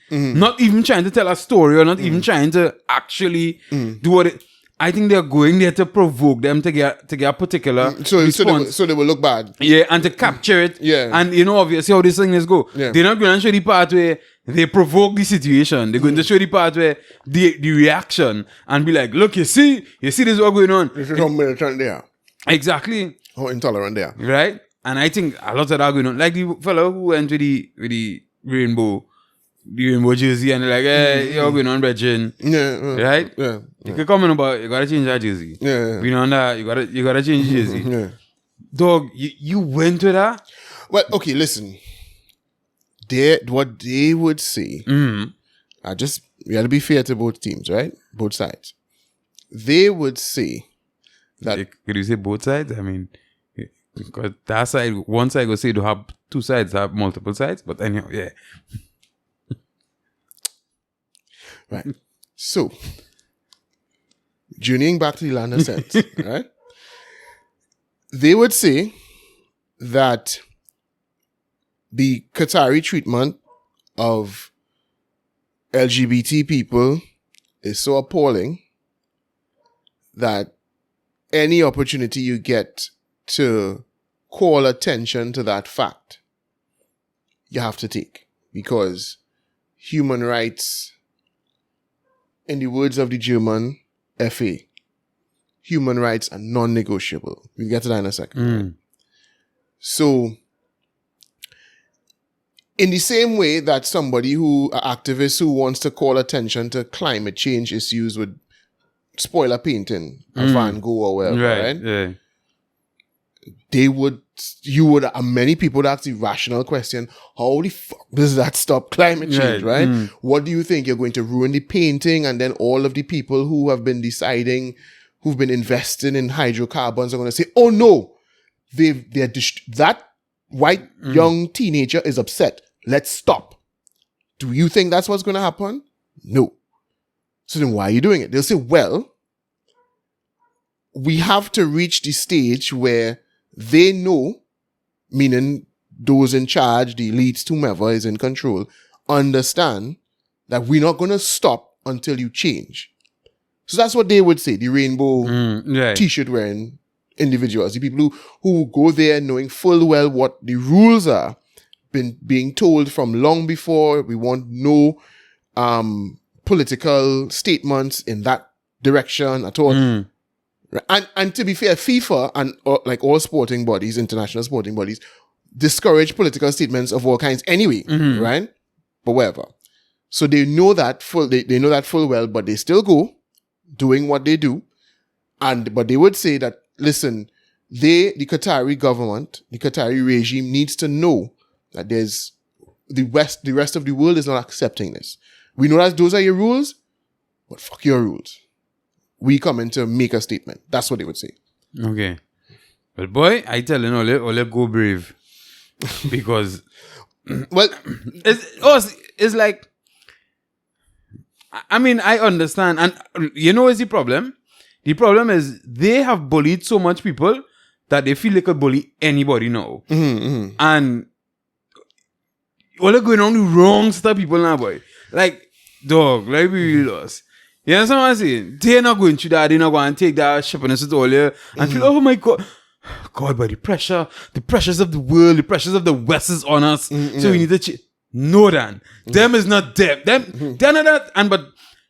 Not even trying to tell a story or not even trying to actually do what it. I think they're going there to provoke them to get a particular response.
So they will look bad.
Yeah, and to capture it.
Yeah.
And obviously how this thing is go.
Yeah.
They're not going to show the part where they provoke the situation. They're going to show the part where the reaction and be like, look, you see this is what's going on.
This is how militant they are.
Exactly.
How intolerant they are.
Right? And I think a lot of that going on. Like the fellow who went with the rainbow jersey and they're like, hey, you're going on, Brethren.
Yeah.
Right?
Yeah.
You can comment about you gotta change that jersey.
Yeah.
You know that you gotta change the jersey.
Yeah.
Dog, you went to that?
Well, okay, listen. What they would say, we gotta be fair to both teams, right? Both sides. They would say that.
Could you say both sides? I mean, because that side, one side will say to have two sides, have multiple sides, but anyhow, yeah.
Right. So, journeying back to the land of sense, right? They would say that the Qatari treatment of LGBT people is so appalling that any opportunity you get to call attention to that fact, you have to take. Because human rights, in the words of the German FA, human rights are non-negotiable. We'll get to that in a second. So, in the same way that somebody an activist who wants to call attention to climate change issues would spoil a painting, a Van Gogh or whatever, right?
Yeah.
Many people would ask the rational question, how the fuck does that stop climate change, right? What do you think? You're going to ruin the painting and then all of the people who have been deciding, who've been investing in hydrocarbons are going to say, oh no, that white young teenager is upset. Let's stop. Do you think that's what's going to happen? No. So then why are you doing it? They'll say, well, we have to reach the stage where they know, meaning those in charge, the elites, whomever is in control, understand that we're not going to stop until you change. So that's what they would say, the rainbow t-shirt wearing individuals, the people who go there knowing full well what the rules are, being told from long before. We want no political statements in that direction at all. And to be fair, FIFA and like all sporting bodies, international sporting bodies, discourage political statements of all kinds anyway, right? But whatever. So they know that they know that full well, but they still go doing what they do. But they would say that, listen, the Qatari government, the Qatari regime needs to know that the rest of the world is not accepting this. We know that those are your rules, but fuck your rules. We come in to make a statement. That's what they would say.
Okay. Well, boy, I tell you, Ole go brave. Because,
well,
it's like, I mean, I understand. And you know what's the problem? The problem is they have bullied so much people that they feel they could bully anybody now. And Ole going on the wrong set of people now, boy. Like, dog, like we really lost. You understand what I'm saying? They're not going through that. They're not going to take that shippiness with all you and feel, oh my God. God, but the pressures of the world, the pressures of the West is on us. So we need to no, Dan. Them is not them. They're not that. But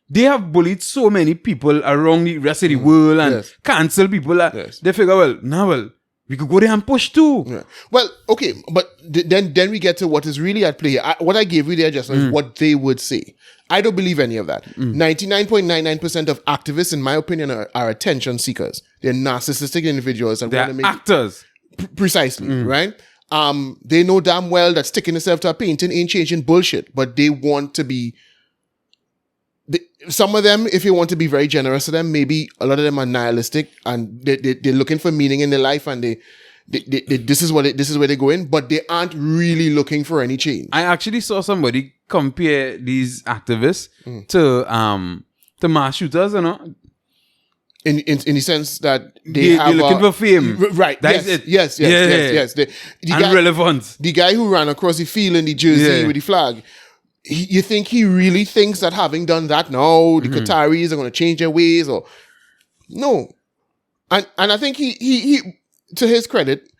they have bullied so many people around the rest of the world and cancel people. They figure, well, we could go there and push too.
Yeah. Well, okay, but then we get to what is really at play here. What I gave you there just now is what they would say. I don't believe any of that. 99.99% of activists, in my opinion, are attention seekers. They're narcissistic individuals. And
they're actors.
Precisely, right? They know damn well that sticking yourself to a painting ain't changing bullshit, but they want to be some of them, if you want to be very generous to them, maybe a lot of them are nihilistic and they're looking for meaning in their life, and this is where they go in, but they aren't really looking for any change.
I actually saw somebody compare these activists to mass shooters, you know.
In the sense that they're
looking for fame,
right?
That's it.
Yes. The
and relevance.
The guy who ran across the field in the jersey with the flag. You think he really thinks that having done that, no, the Qataris are going to change their ways, or no? And I think he to his credit,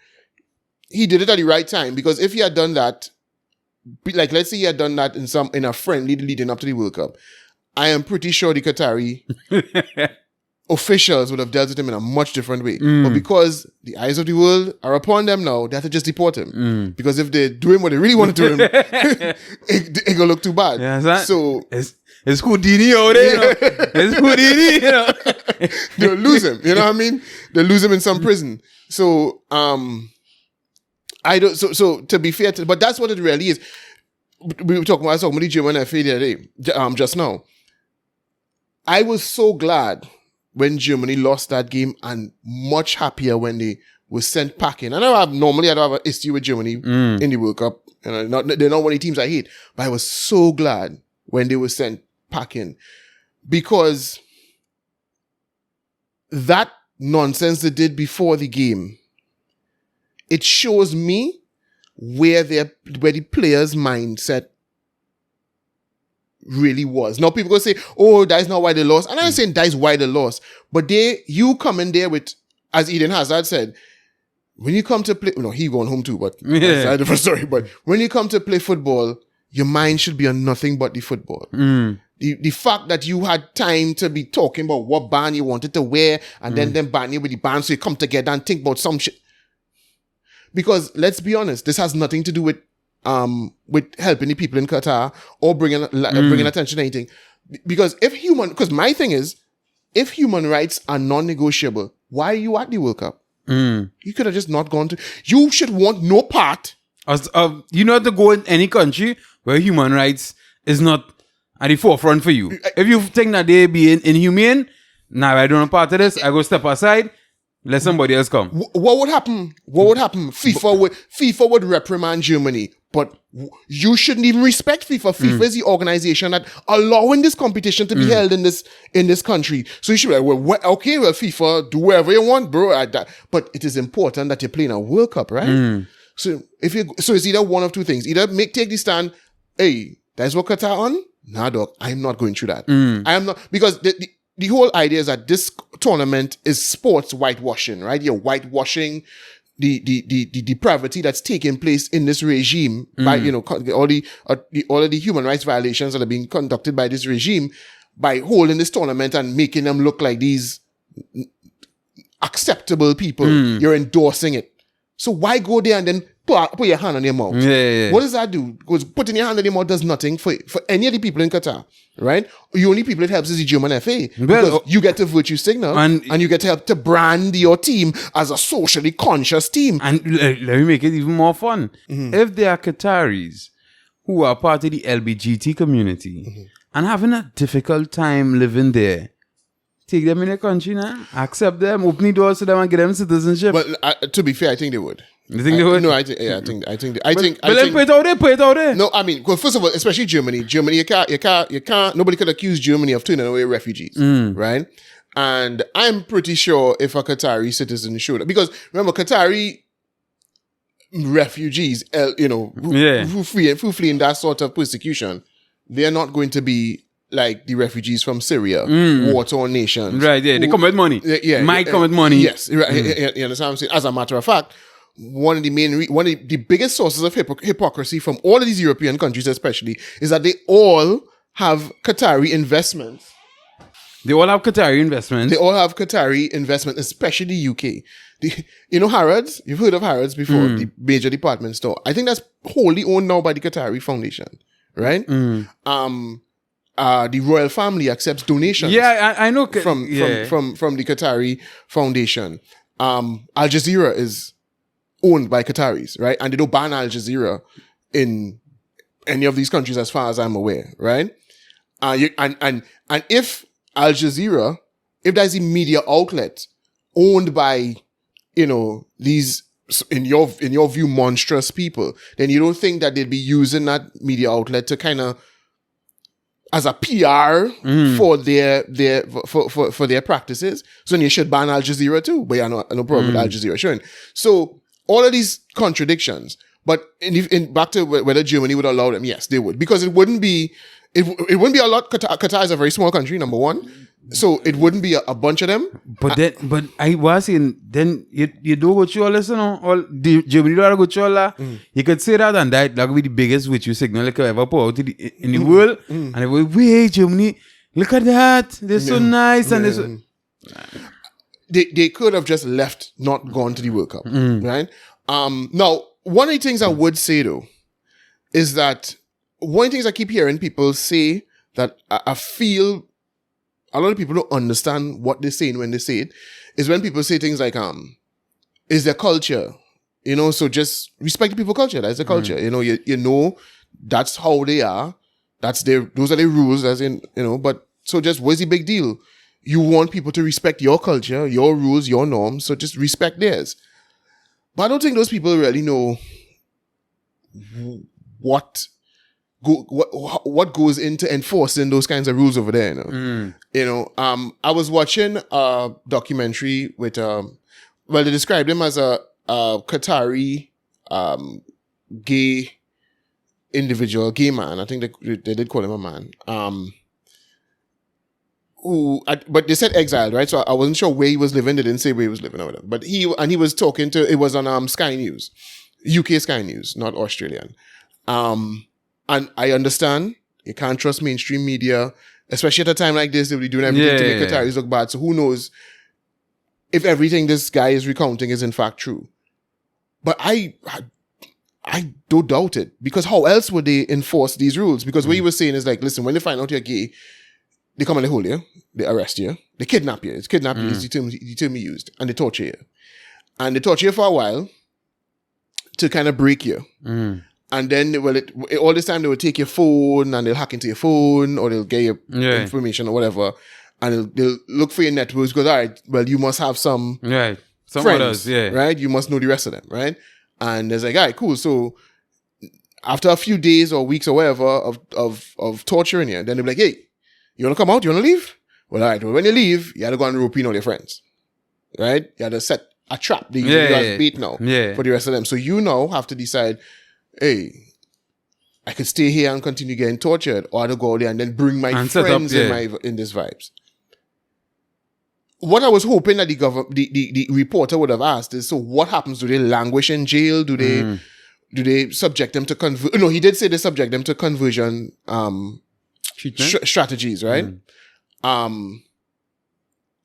he did it at the right time, because if he had done that, like let's say he had done that in a friendly leading up to the World Cup, I am pretty sure the Qatari officials would have dealt with him in a much different way. But because the eyes of the world are upon them now, they have to just deport him. Because if they do him what they really want to do him, it gonna look too bad.
Yeah,
so
it's Houdini out there, you know? It's Houdini, you know?
They'll lose him, you know what I mean? They'll lose him in some prison. So I don't. So to be fair, but that's what it really is. I was talking about the German FA the other day, just now. I was so glad when Germany lost that game, and much happier when they were sent packing. I don't have an issue with Germany in the World Cup. You know, they're not one of the teams I hate, but I was so glad when they were sent packing, because that nonsense they did before the game, it shows me where the players' mindset really was. Now people go say, oh, that's not why they lost. And I'm not saying that's why they lost. But you come in there with, as Eden Hazard said, when you come to play, he going home too, but that's a different story. But when you come to play football, your mind should be on nothing but the football. The fact that you had time to be talking about what band you wanted to wear, and then ban you with the band, so you come together and think about some shit. Because let's be honest, this has nothing to do with helping the people in Qatar or bringing attention to anything. Because my thing is, if human rights are non-negotiable, why are you at the World Cup? You could have just not gone to. You should want no part.
You know, to go in any country where human rights is not at the forefront for you. If you think that they be inhumane, I don't want part of this. I go step aside. Let somebody else come.
What would happen? FIFA would reprimand Germany, but you shouldn't even respect FIFA. FIFA is the organization that allowing this competition to be held in this country. So you should be like, FIFA, do whatever you want, bro. But it is important that you're playing a World Cup, right? So it's either one of two things: either take the stand, hey, that's what Qatar on. Nah, dog, I'm not going through that. I am not, because the whole idea is that this tournament is sports whitewashing, right? You're whitewashing the depravity that's taking place in this regime by, all of the human rights violations that are being conducted by this regime, by holding this tournament and making them look like these acceptable people. You're endorsing it. So why go there and then put your hand on your mouth? What does that do? Because putting your hand on your mouth does nothing for any of the people in Qatar, right? The only people it helps is the German FA. Because you get to virtue signal and you get to help to brand your team as a socially conscious team.
And let me make it even more fun. If there are Qataris who are part of the LGBT community and having a difficult time living there, take them in the country now, accept them, open the doors to them and get them citizenship.
But to be fair, I think they would.
You think they would?
No, I think.
But then put it out there.
No, I mean, well, first of all, especially Germany. Germany, you can't. Nobody could accuse Germany of turning away refugees, right? And I'm pretty sure if a Qatari citizen showed, because remember, Qatari refugees, who flee in that sort of persecution, they are not going to be like the refugees from Syria, war-torn nations.
Right, yeah. They come with money. Come with money.
Yes, right. You understand what I'm saying? As a matter of fact, one of the biggest sources of hypocrisy from all of these European countries especially is that they all have Qatari investments.
They all have Qatari investments, especially the UK. Harrods? You've heard of Harrods before, the major department store. I think that's wholly owned now by the Qatari Foundation, right? The royal family accepts donations. Yeah, I know.
From the Qatari Foundation. Al Jazeera is owned by Qataris, right? And they don't ban Al Jazeera in any of these countries as far as I'm aware, right? And if Al Jazeera, if there's a media outlet owned by, these, in your view, monstrous people, then you don't think that they'd be using that media outlet to kind of, as a PR for their practices. So then you should ban Al Jazeera too, but no problem with Al Jazeera showing. So all of these contradictions, but in back to whether Germany would allow them, yes, they would, because it wouldn't be a lot. Qatar is a very small country, number one. So it wouldn't be a bunch of them.
But I was saying, then you do go through all this, all the Germany do go through all that. You could say that, and that would be the biggest virtue signal you could ever put out in the world. And they will, wait, Germany, look at that. They're so nice. And they're so...
They could have just left, not gone to the World Cup, right? Now, one of the things I would say, though, is that one of the things I keep hearing people say that I feel a lot of people don't understand what they're saying when they say it, is when people say things like, is their culture, so just respect the people's culture. That's the culture. You know, that's how they are. Those are the rules, as in, but so just what's the big deal? You want people to respect your culture, your rules, your norms, so just respect theirs. But I don't think those people really know what goes into enforcing those kinds of rules over there. I was watching a documentary with they described him as a Qatari gay individual, gay man. I think they did call him a man. But they said exiled, right? So I wasn't sure where he was living. They didn't say where he was living or whatever. But he was talking to, it was on Sky News, UK Sky News, not Australian. And I understand you can't trust mainstream media, especially at a time like this. They'll be doing everything to make Qataris look bad. So who knows if everything this guy is recounting is in fact true. But I don't doubt it, because how else would they enforce these rules? Because what he was saying is like, listen, when they find out you're gay, they come and they hold you, they arrest you, they kidnap you. It's kidnapping is the term he used, and they torture you. And they torture you for a while to kind of break you. And then, all this time they will take your phone and they'll hack into your phone, or they'll get your information or whatever, and they'll look for your networks, because, all right, well, you must have some friends, right? You must know the rest of them, right? And there's like, all right, cool. So after a few days or weeks or whatever of torturing you, then they'll be like, hey, you want to come out? You want to leave? Well, all right. Well, when you leave, you have to go and rope in all your friends, right? You have to set a trap. You guys bait now for the rest of them. So you now have to decide, hey, I could stay here and continue getting tortured, or I to go out there and then bring my friends in this vibes. What I was hoping that the reporter would have asked is, so what happens? Do they languish in jail? Do they subject them to conversion? No, he did say they subject them to conversion strategies, right? But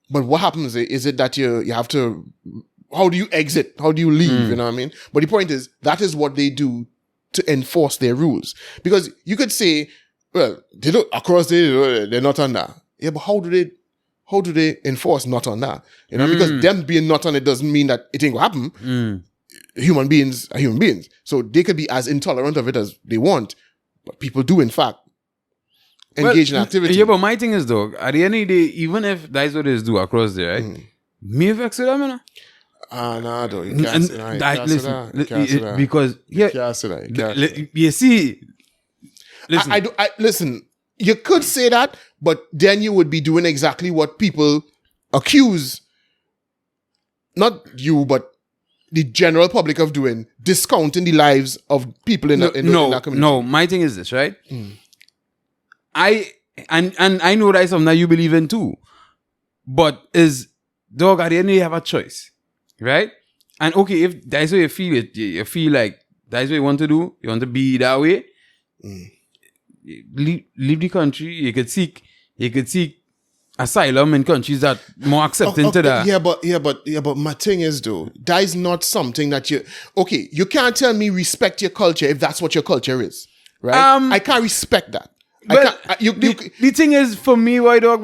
what happens is it that you have to, how do you exit? How do you leave? You know what I mean? But the point is, that is what they do to enforce their rules. Because you could say, well, they don't, across they're not on that. Yeah, but how do they enforce not on that? You know, because them being not on it doesn't mean that it ain't gonna happen. Human beings are human beings. So they could be as intolerant of it as they want. But people do, in fact, engage in activity.
Yeah, but my thing is, though, at the end of the day, even if that's what they do across there, right? Me vex with them, you know?
Nah, though. You can't say that.
Because,
you can't say that.
You see, listen.
I listen, you could say that, but then you would be doing exactly what people accuse, not you, but the general public of doing, discounting the lives of people in that community.
No, my thing is this, right? I know that's something that you believe in too. But dog, at the end you have a choice. Right? And okay, if that's what you feel it, you feel like that's what you want to do, you want to be that way, leave the country. You could seek asylum in countries that more accepting to that.
Yeah, but my thing is, though, that is not something that you can't tell me respect your culture if that's what your culture is. Right? I can't respect that.
Well, the thing is, for me, why dog,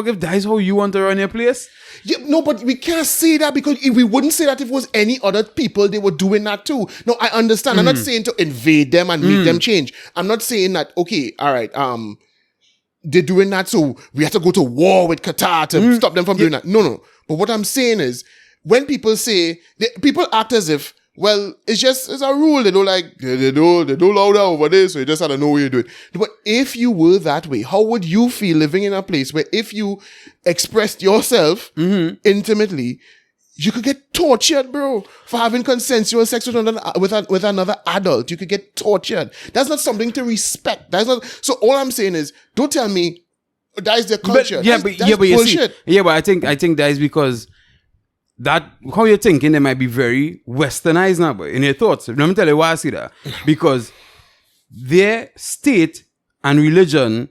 if that is how you want to run your place?
Yeah, no, but we can't say that, because if we wouldn't say that if it was any other people, they were doing that too. No, I understand. I'm not saying to invade them and make them change. I'm not saying that, okay, all right, they're doing that, so we have to go to war with Qatar to stop them from doing that. No. But what I'm saying is, when people say, people act as if, well, it's a rule. They don't allow that over there, so you just have to know what you're doing. But if you were that way, how would you feel living in a place where if you expressed yourself intimately, you could get tortured, bro, for having consensual sex with another adult. You could get tortured. That's not something to respect. That's not. So all I'm saying is, don't tell me that is their culture. But bullshit.
But I think that is because that how you're thinking, they might be very westernized now, but in your thoughts. Let me tell you why I see that. Because their state and religion,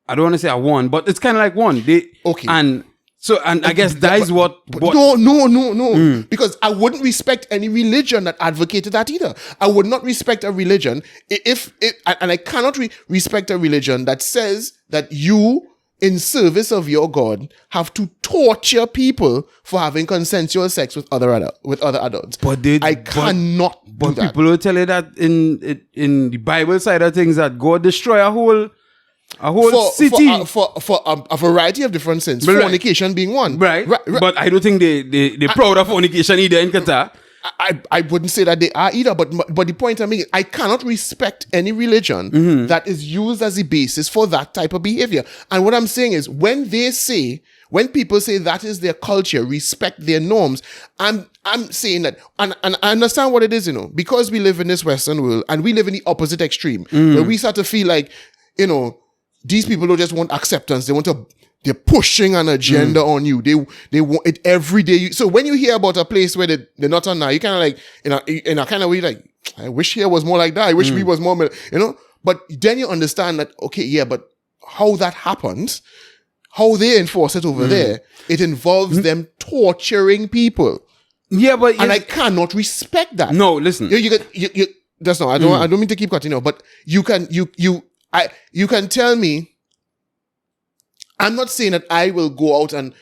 I don't want to say are one, but it's kind of like one. I guess that is what.
No. Because I wouldn't respect any religion that advocated that either. I would not respect a religion and I cannot respect a religion that says that you, in service of your God, have to torture people for having consensual sex with other adults. I cannot do that.
People will tell you that in the Bible side of things that God destroy a whole city
for a variety of different sins.
But
fornication being one.
Right. But I don't think they're proud of fornication either in Qatar.
I wouldn't say that they are either, but the point I'm making, I cannot respect any religion that is used as the basis for that type of behavior. And what I'm saying is, when people say that is their culture, respect their norms, I'm saying that, and I understand what it is, because we live in this Western world and we live in the opposite extreme, where we start to feel like, these people don't just want acceptance, they're pushing an agenda on you. They want it every day. So when you hear about a place where they're not on that, you kind of like, in a kind of way, like, I wish here was more like that. I wish we was more, But then you understand that, okay, yeah, but how that happens, how they enforce it over there, it involves them torturing people.
Yeah, but
I cannot respect that.
No, listen.
You that's not. I don't mean to keep cutting you, but you can tell me. I'm not saying that I will go out and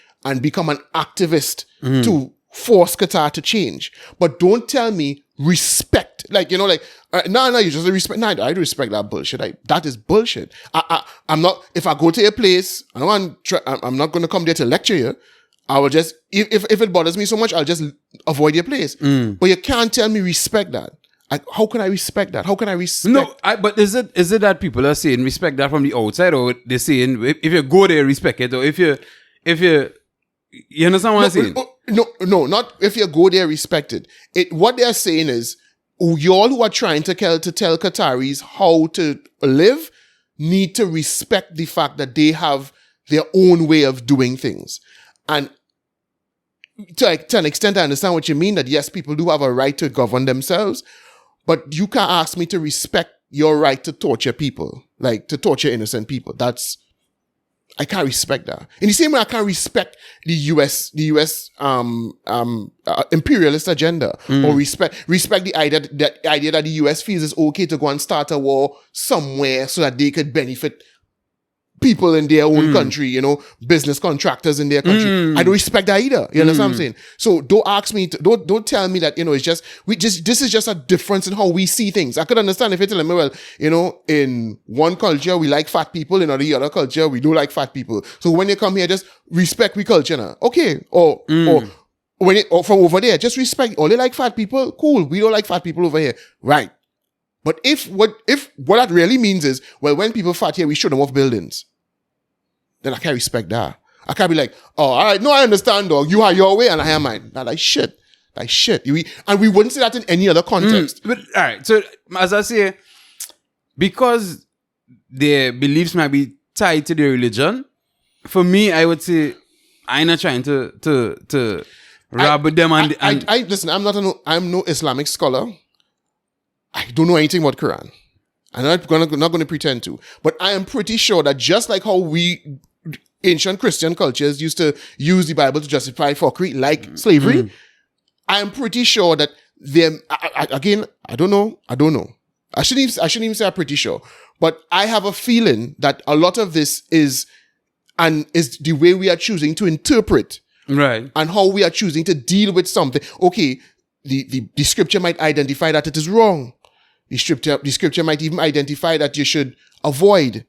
become an activist to force Qatar to change. But don't tell me respect. You just respect. No, I respect that bullshit. That is bullshit. I'm not, if I go to a place, I'm not going to come there to lecture you. I will just, if it bothers me so much, I'll just avoid your place. But you can't tell me respect that. How can I respect that? How can I respect?
No, but is it that people are saying respect that from the outside, or they're saying if you go there, respect it, or if you understand what I'm saying?
No, not if you go there, respect it. What they're saying is, y'all who are trying to tell Qataris how to live need to respect the fact that they have their own way of doing things. And to an extent, I understand what you mean, that yes, people do have a right to govern themselves. But you can't ask me to respect your right to torture people, to torture innocent people. I can't respect that. In the same way, I can't respect the US imperialist agenda, or respect the idea that the US feels it's okay to go and start a war somewhere so that they could benefit people in their own country, business contractors in their country. I don't respect that either. You understand what I'm saying? So don't ask me don't tell me that, this is just a difference in how we see things. I could understand if you're telling me, well, in one culture we like fat people, in the other culture we don't like fat people. So when you come here, just respect we culture now. Okay. Or from over there, just respect. Oh, they like fat people? Cool. We don't like fat people over here. Right. But if what that really means is, well, when people fat here, we shoot them off buildings, then I can't respect that. I can't be like, oh, all right, no, I understand, dog. You have your way and I have mine. Nah, like shit. And we wouldn't say that in any other context.
But all right, so as I say, because their beliefs might be tied to their religion, for me, I would say I'm not trying to rub with them and
listen, I'm no Islamic scholar. I don't know anything about Quran. I'm not going to pretend to. But I am pretty sure that just like how we ancient Christian cultures used to use the Bible to justify fuckery, like slavery, I am pretty sure that them. Again, I don't know. I shouldn't even say I'm pretty sure. But I have a feeling that a lot of this is the way we are choosing to interpret,
right,
and how we are choosing to deal with something. Okay, the scripture might identify that it is wrong. The scripture might even identify that you should avoid.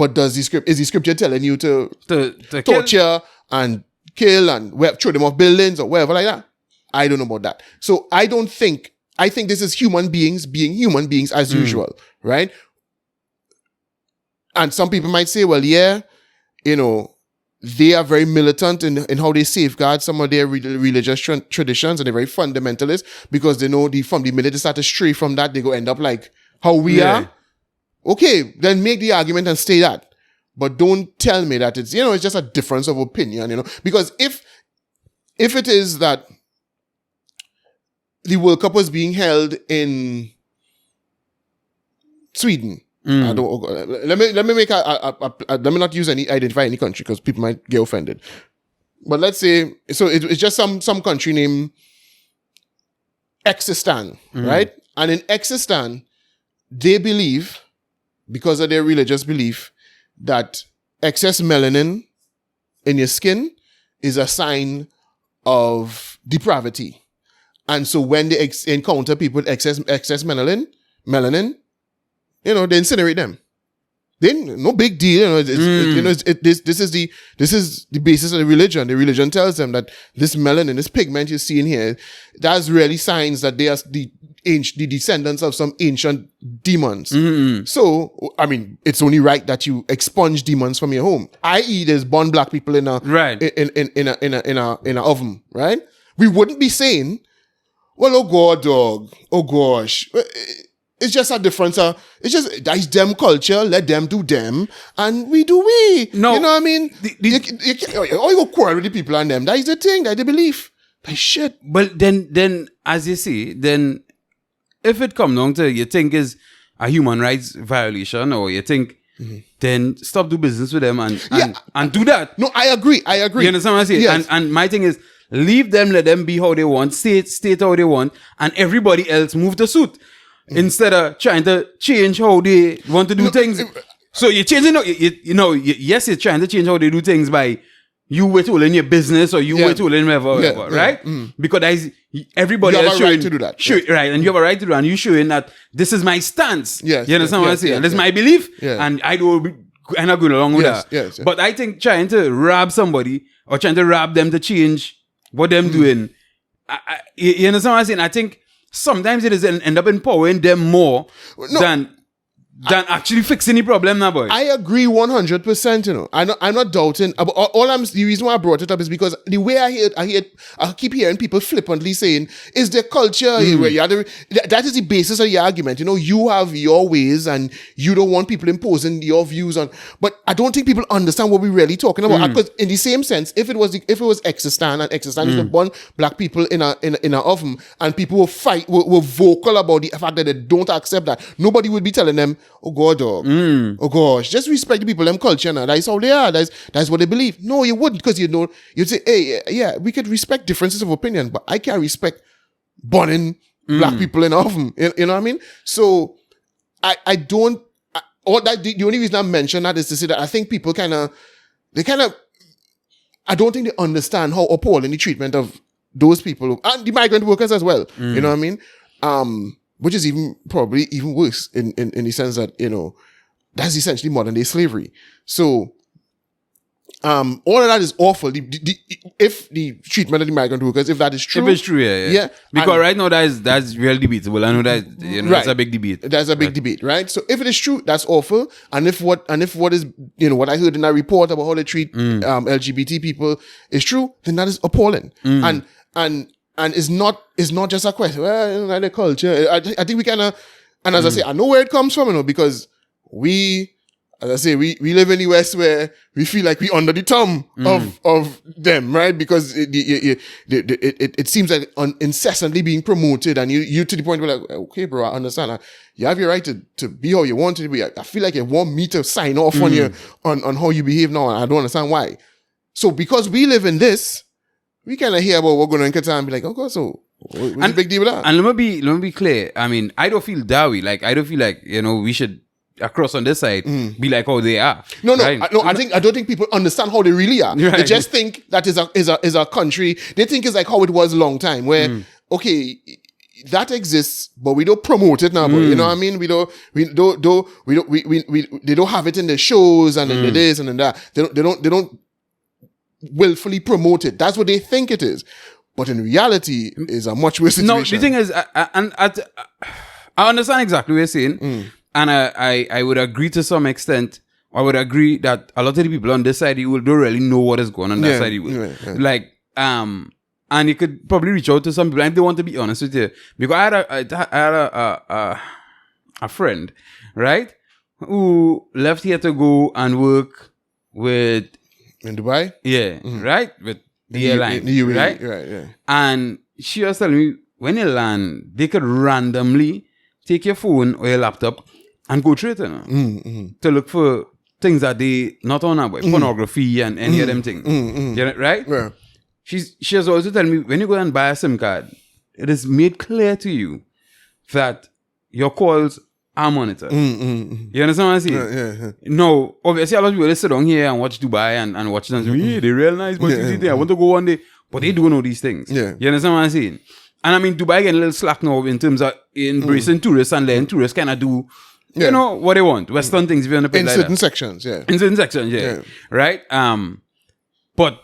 But is the scripture telling you to
kill?
torture and kill and throw them off buildings or whatever like that? I don't know about that. So I think this is human beings being human beings as usual, right? And some people might say, well, yeah, they are very militant in how they safeguard some of their religious traditions, and they're very fundamentalist because they know from the minute they start to stray from that, they go end up like how we are. Okay, then make the argument and stay that. But don't tell me that it's just a difference of opinion, because if it is that the World Cup was being held in Sweden, let me not identify any country because people might get offended. But let's say it's just some country named Existan, right? And in Existan, they believe, because of their religious belief, that excess melanin in your skin is a sign of depravity. And so when they encounter people with excess melanin, they incinerate them. Then no big deal. This is the basis of the religion. The religion tells them that this melanin, this pigment you see in here, that's really signs that they are the descendants of some ancient demons. So, I mean, it's only right that you expunge demons from your home. I.e., there's born black people in a oven, right? We wouldn't be saying, well, oh God, dog, oh gosh. It's just a difference. That's them culture. Let them do them, and we do we. No, you know what I mean. You go quarrel with the people and them. That is the thing. That they believe. That shit.
But then, as you see, then if it comes down to you think is a human rights violation, or you think, then stop do business with them and do that.
No, I agree.
You understand what I say? Yes. And my thing is, leave them. Let them be how they want. State how they want, and everybody else move to suit. Instead of trying to change how they want to do things. So you're changing, yes, you're trying to change how they do things by you withholding your business or you withholding whatever, right? Because everybody else
showing, right to do that.
Right, and you have a right to do that, and you're showing that this is my stance. Yes, you understand what I'm saying? This is my belief, and I'm not going along with that. Yes. But I think trying to rob somebody or trying to rob them to change what them doing, you understand what I'm saying? I think sometimes it is end up empowering them more than actually fixing the problem now, boy.
I agree 100%, I'm not doubting. The reason why I brought it up is because the way I keep hearing people flippantly saying, is the culture, that is the basis of the argument. You have your ways and you don't want people imposing your views on, but I don't think people understand what we're really talking about. Because in the same sense, if it was Existan, and Existan is the born black people in an oven, and people were vocal about the fact that they don't accept that, nobody would be telling them, oh God, dog. Oh gosh, just respect the people, them culture now. That's how they are. That's what they believe. No, you wouldn't, because you'd say, hey, yeah, we could respect differences of opinion, but I can't respect burning black people in oven. You know what I mean? So I don't. The only reason I mention that is to say that I think people I don't think they understand how appalling the treatment of those people and the migrant workers as well. You know what I mean? Which is probably even worse in the sense that, that's essentially modern day slavery. So, all of that is awful. If the treatment of the migrant workers, if that is true.
If it's true, yeah. Because right now that's real debatable. I know that, that's a big debate.
That's a big debate, right? So if it is true, that's awful. And if what is, what I heard in that report about how they treat, LGBT people is true, then that is appalling. And it's not just a question, well, the culture. I think we kind of, and as I say, I know where it comes from, because we live in the West where we feel like we under the thumb of them, right? Because it seems like incessantly being promoted, and you to the point where like, okay, bro, I understand. You have your right to be how you want to be. I feel like you want me to sign off on you on how you behave now, and I don't understand why. So because we live in this, we kind of hear about what's going on in Qatar and be like, okay, so what's the big deal with that?
And let me be clear. I mean, I don't feel that way. Like, I don't feel like, we should, across on this side, be like how they are.
No, right? I don't think people understand how they really are. Right. They just think that is a country. They think it's like how it was a long time, where, okay, that exists, but we don't promote it now. But you know what I mean? They don't have it in the shows and in the this and in that. They don't willfully promote it. That's what they think it is. But in reality, it's a much worse situation.
No, the thing is, I understand exactly what you're saying. And I would agree to some extent. I would agree that a lot of the people on this side of the world don't really know what is going on that side of the world.
Yeah.
Like, and you could probably reach out to some people if they want to be honest with you. Because I had a friend, right, who left here to go and work with...
In Dubai?
Yeah, right? With the airline, right?
Right, yeah.
And she was telling me, when you land, they could randomly take your phone or your laptop and go through it, you know, to look for things that they not on about, pornography and any of them things. You know, right?
Yeah.
She has also told me, when you go and buy a SIM card, it is made clear to you that your calls are monitored. You understand what I'm saying?
Yeah.
No, obviously a lot of people sit down here and watch Dubai and watch them. Yeah, they're real nice, but I want to go one day. But they do know these things.
Yeah.
You understand what I'm saying? And I mean, Dubai getting a little slack now in terms of embracing tourists and letting tourists kind of do, you know, what they want. Western things, if you want to put
in
like
certain
that.
sections, yeah.
In certain sections, yeah. Right? But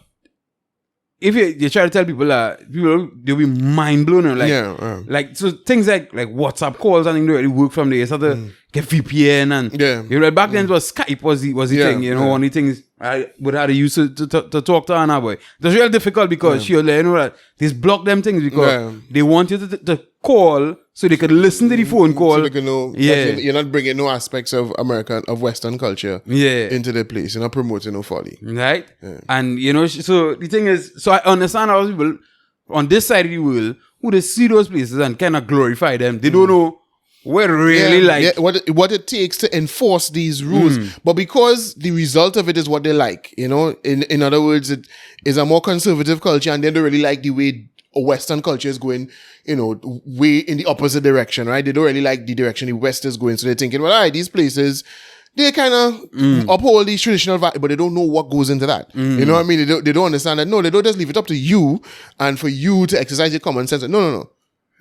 if you try to tell people that, they'll be mind blown. Like, like, so things like WhatsApp calls and things don't really work from there. You start to get VPN and you know, back then it was Skype was the thing, you know, one of the things I would have to use to talk to Anna boy. It was real difficult because she'll let you know that they block them things because they want you to call so they could listen to the phone call.
So they can know that you're not bringing no aspects of Western culture into the place. You're not promoting no folly.
Right? Yeah. And, you know, so the thing is, so I understand how people on this side of the world who they see those places and kind of glorify them. They don't know what really
what it takes to enforce these rules. But because the result of it is what they like, you know, in other words, it is a more conservative culture and they don't really like the way Western culture is going, you know, way in the opposite direction, right? They don't really like the direction the West is going. So they're thinking, well, all right, these places, they kind of uphold these traditional values, but they don't know what goes into that. You know what I mean? They don't understand that. No, they don't just leave it up to you and for you to exercise your common sense. No.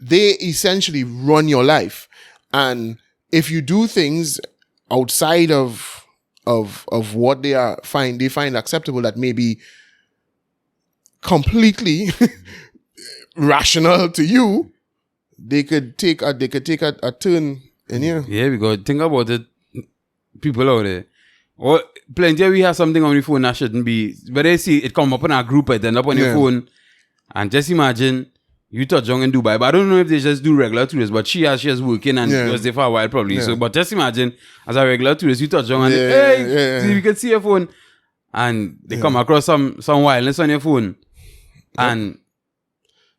They essentially run your life. And if you do things outside of what they find acceptable that may be completely rational to you, they could take a turn in here.
Yeah, because think about it, people out there. Well, plenty we have something on your phone that shouldn't be, but they see it come up in a group, it end up on your phone, and just imagine you touch young in Dubai, but I don't know if they just do regular tourists, but she has working and was there for a while probably. So, but just imagine as a regular tourist, you touch young and see, you can see your phone, and they come across some wildness on your phone, and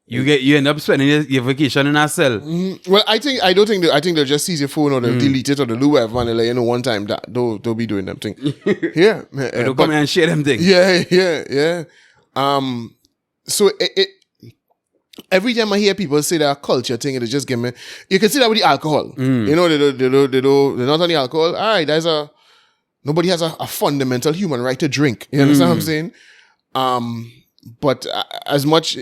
you end up spending your vacation in a cell.
Well, I think they'll just seize your phone or they'll delete it or they'll do whatever and they'll let you know one time that they'll be doing them thing.
They'll come and share them things.
Yeah. So it every time I hear people say that culture thing, it just give me. You can see that with the alcohol. You know, they're not on the alcohol. All right, nobody has a fundamental human right to drink. You understand what I'm saying? But as much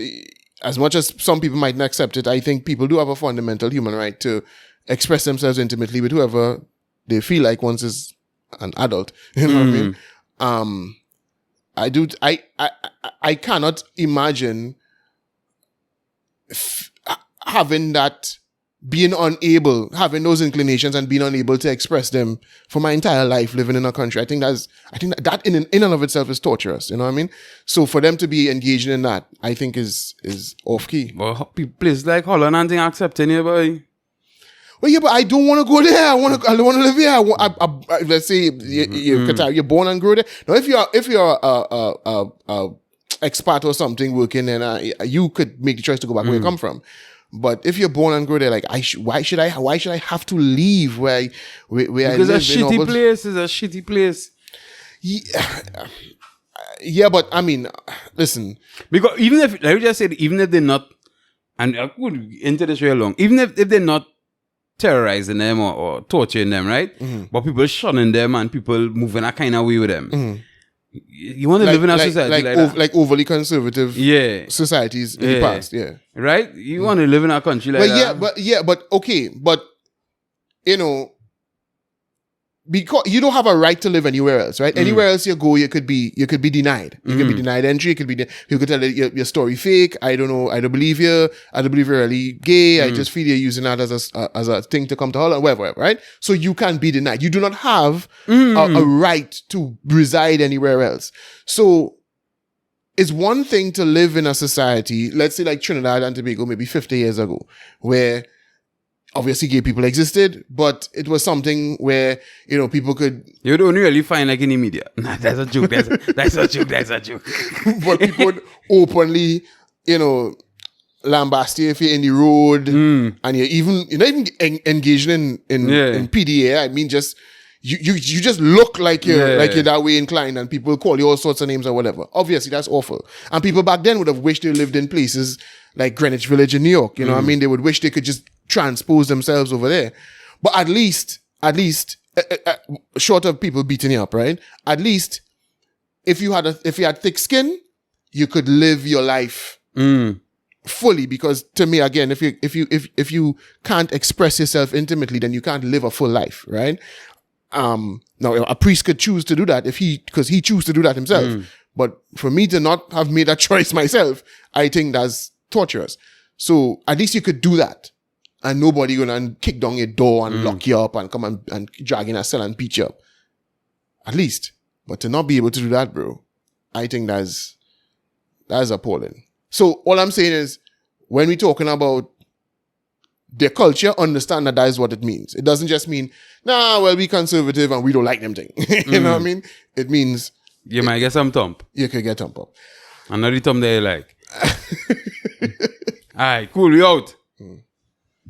as some people might not accept it, I think people do have a fundamental human right to express themselves intimately with whoever they feel like once is an adult. You know what I mean? I cannot imagine having those inclinations and being unable to express them for my entire life living in a country. I think that in and of itself is torturous. You know what I mean? So for them to be engaging in that, I think is off key.
Well, places like Holland and thing accepting you, boy.
Well, yeah, but I don't want to go there. I don't want to live here. Let's say Qatar, you're born and grew there. Now, if you're a expat or something working, then you could make the choice to go back where you come from. But if you're born and grow there, like why should I have to leave where I live?
Because a shitty place is a shitty place.
Yeah, but I mean, listen.
Because even if, like you just said, even if they're not, and I could enter this real long, even if they're not terrorizing them or torturing them, right? But people shunning them and people moving a kind of way with them. You want to live in a society like that.
Like overly conservative societies in the past,
right? You want to live in a country like that.
But you know, because you don't have a right to live anywhere else, right? Anywhere else you go, you could be denied. You could be denied entry. You could tell your story fake. I don't know. I don't believe you. I don't believe you're really gay. I just feel you're using that as a thing to come to Holland, whatever, right? So you can be denied. You do not have a right to reside anywhere else. So it's one thing to live in a society, let's say like Trinidad and Tobago, maybe 50 years ago, where obviously gay people existed, but it was something where, you know, people could...
You would only really find like in the media. Nah, that's a joke. That's a joke.
But people would openly, you know, lambast you if you're in the road and you're not even engaging in PDA. I mean, just... You just look like you're that way inclined, and people call you all sorts of names or whatever. Obviously, that's awful. And people back then would have wished they lived in places like Greenwich Village in New York. You know what I mean? They would wish they could just transpose themselves over there. But at least, short of people beating you up, right? At least, if you had thick skin, you could live your life fully. Because to me, again, if you can't express yourself intimately, then you can't live a full life, right? Now a priest could choose to do that because he choose to do that himself. But for me to not have made that choice myself, I think that's torturous. So at least you could do that, and nobody gonna kick down your door and lock you up and come and drag in a cell and beat you up. At least, but to not be able to do that, bro, I think that's appalling. So all I'm saying is, when we're talking about their culture, understand that is what it means. It doesn't just mean, we conservative and we don't like them thing. You know what I mean? It means...
You might get some thump.
You could get thump up.
Another thump that you like. Alright, cool, we out.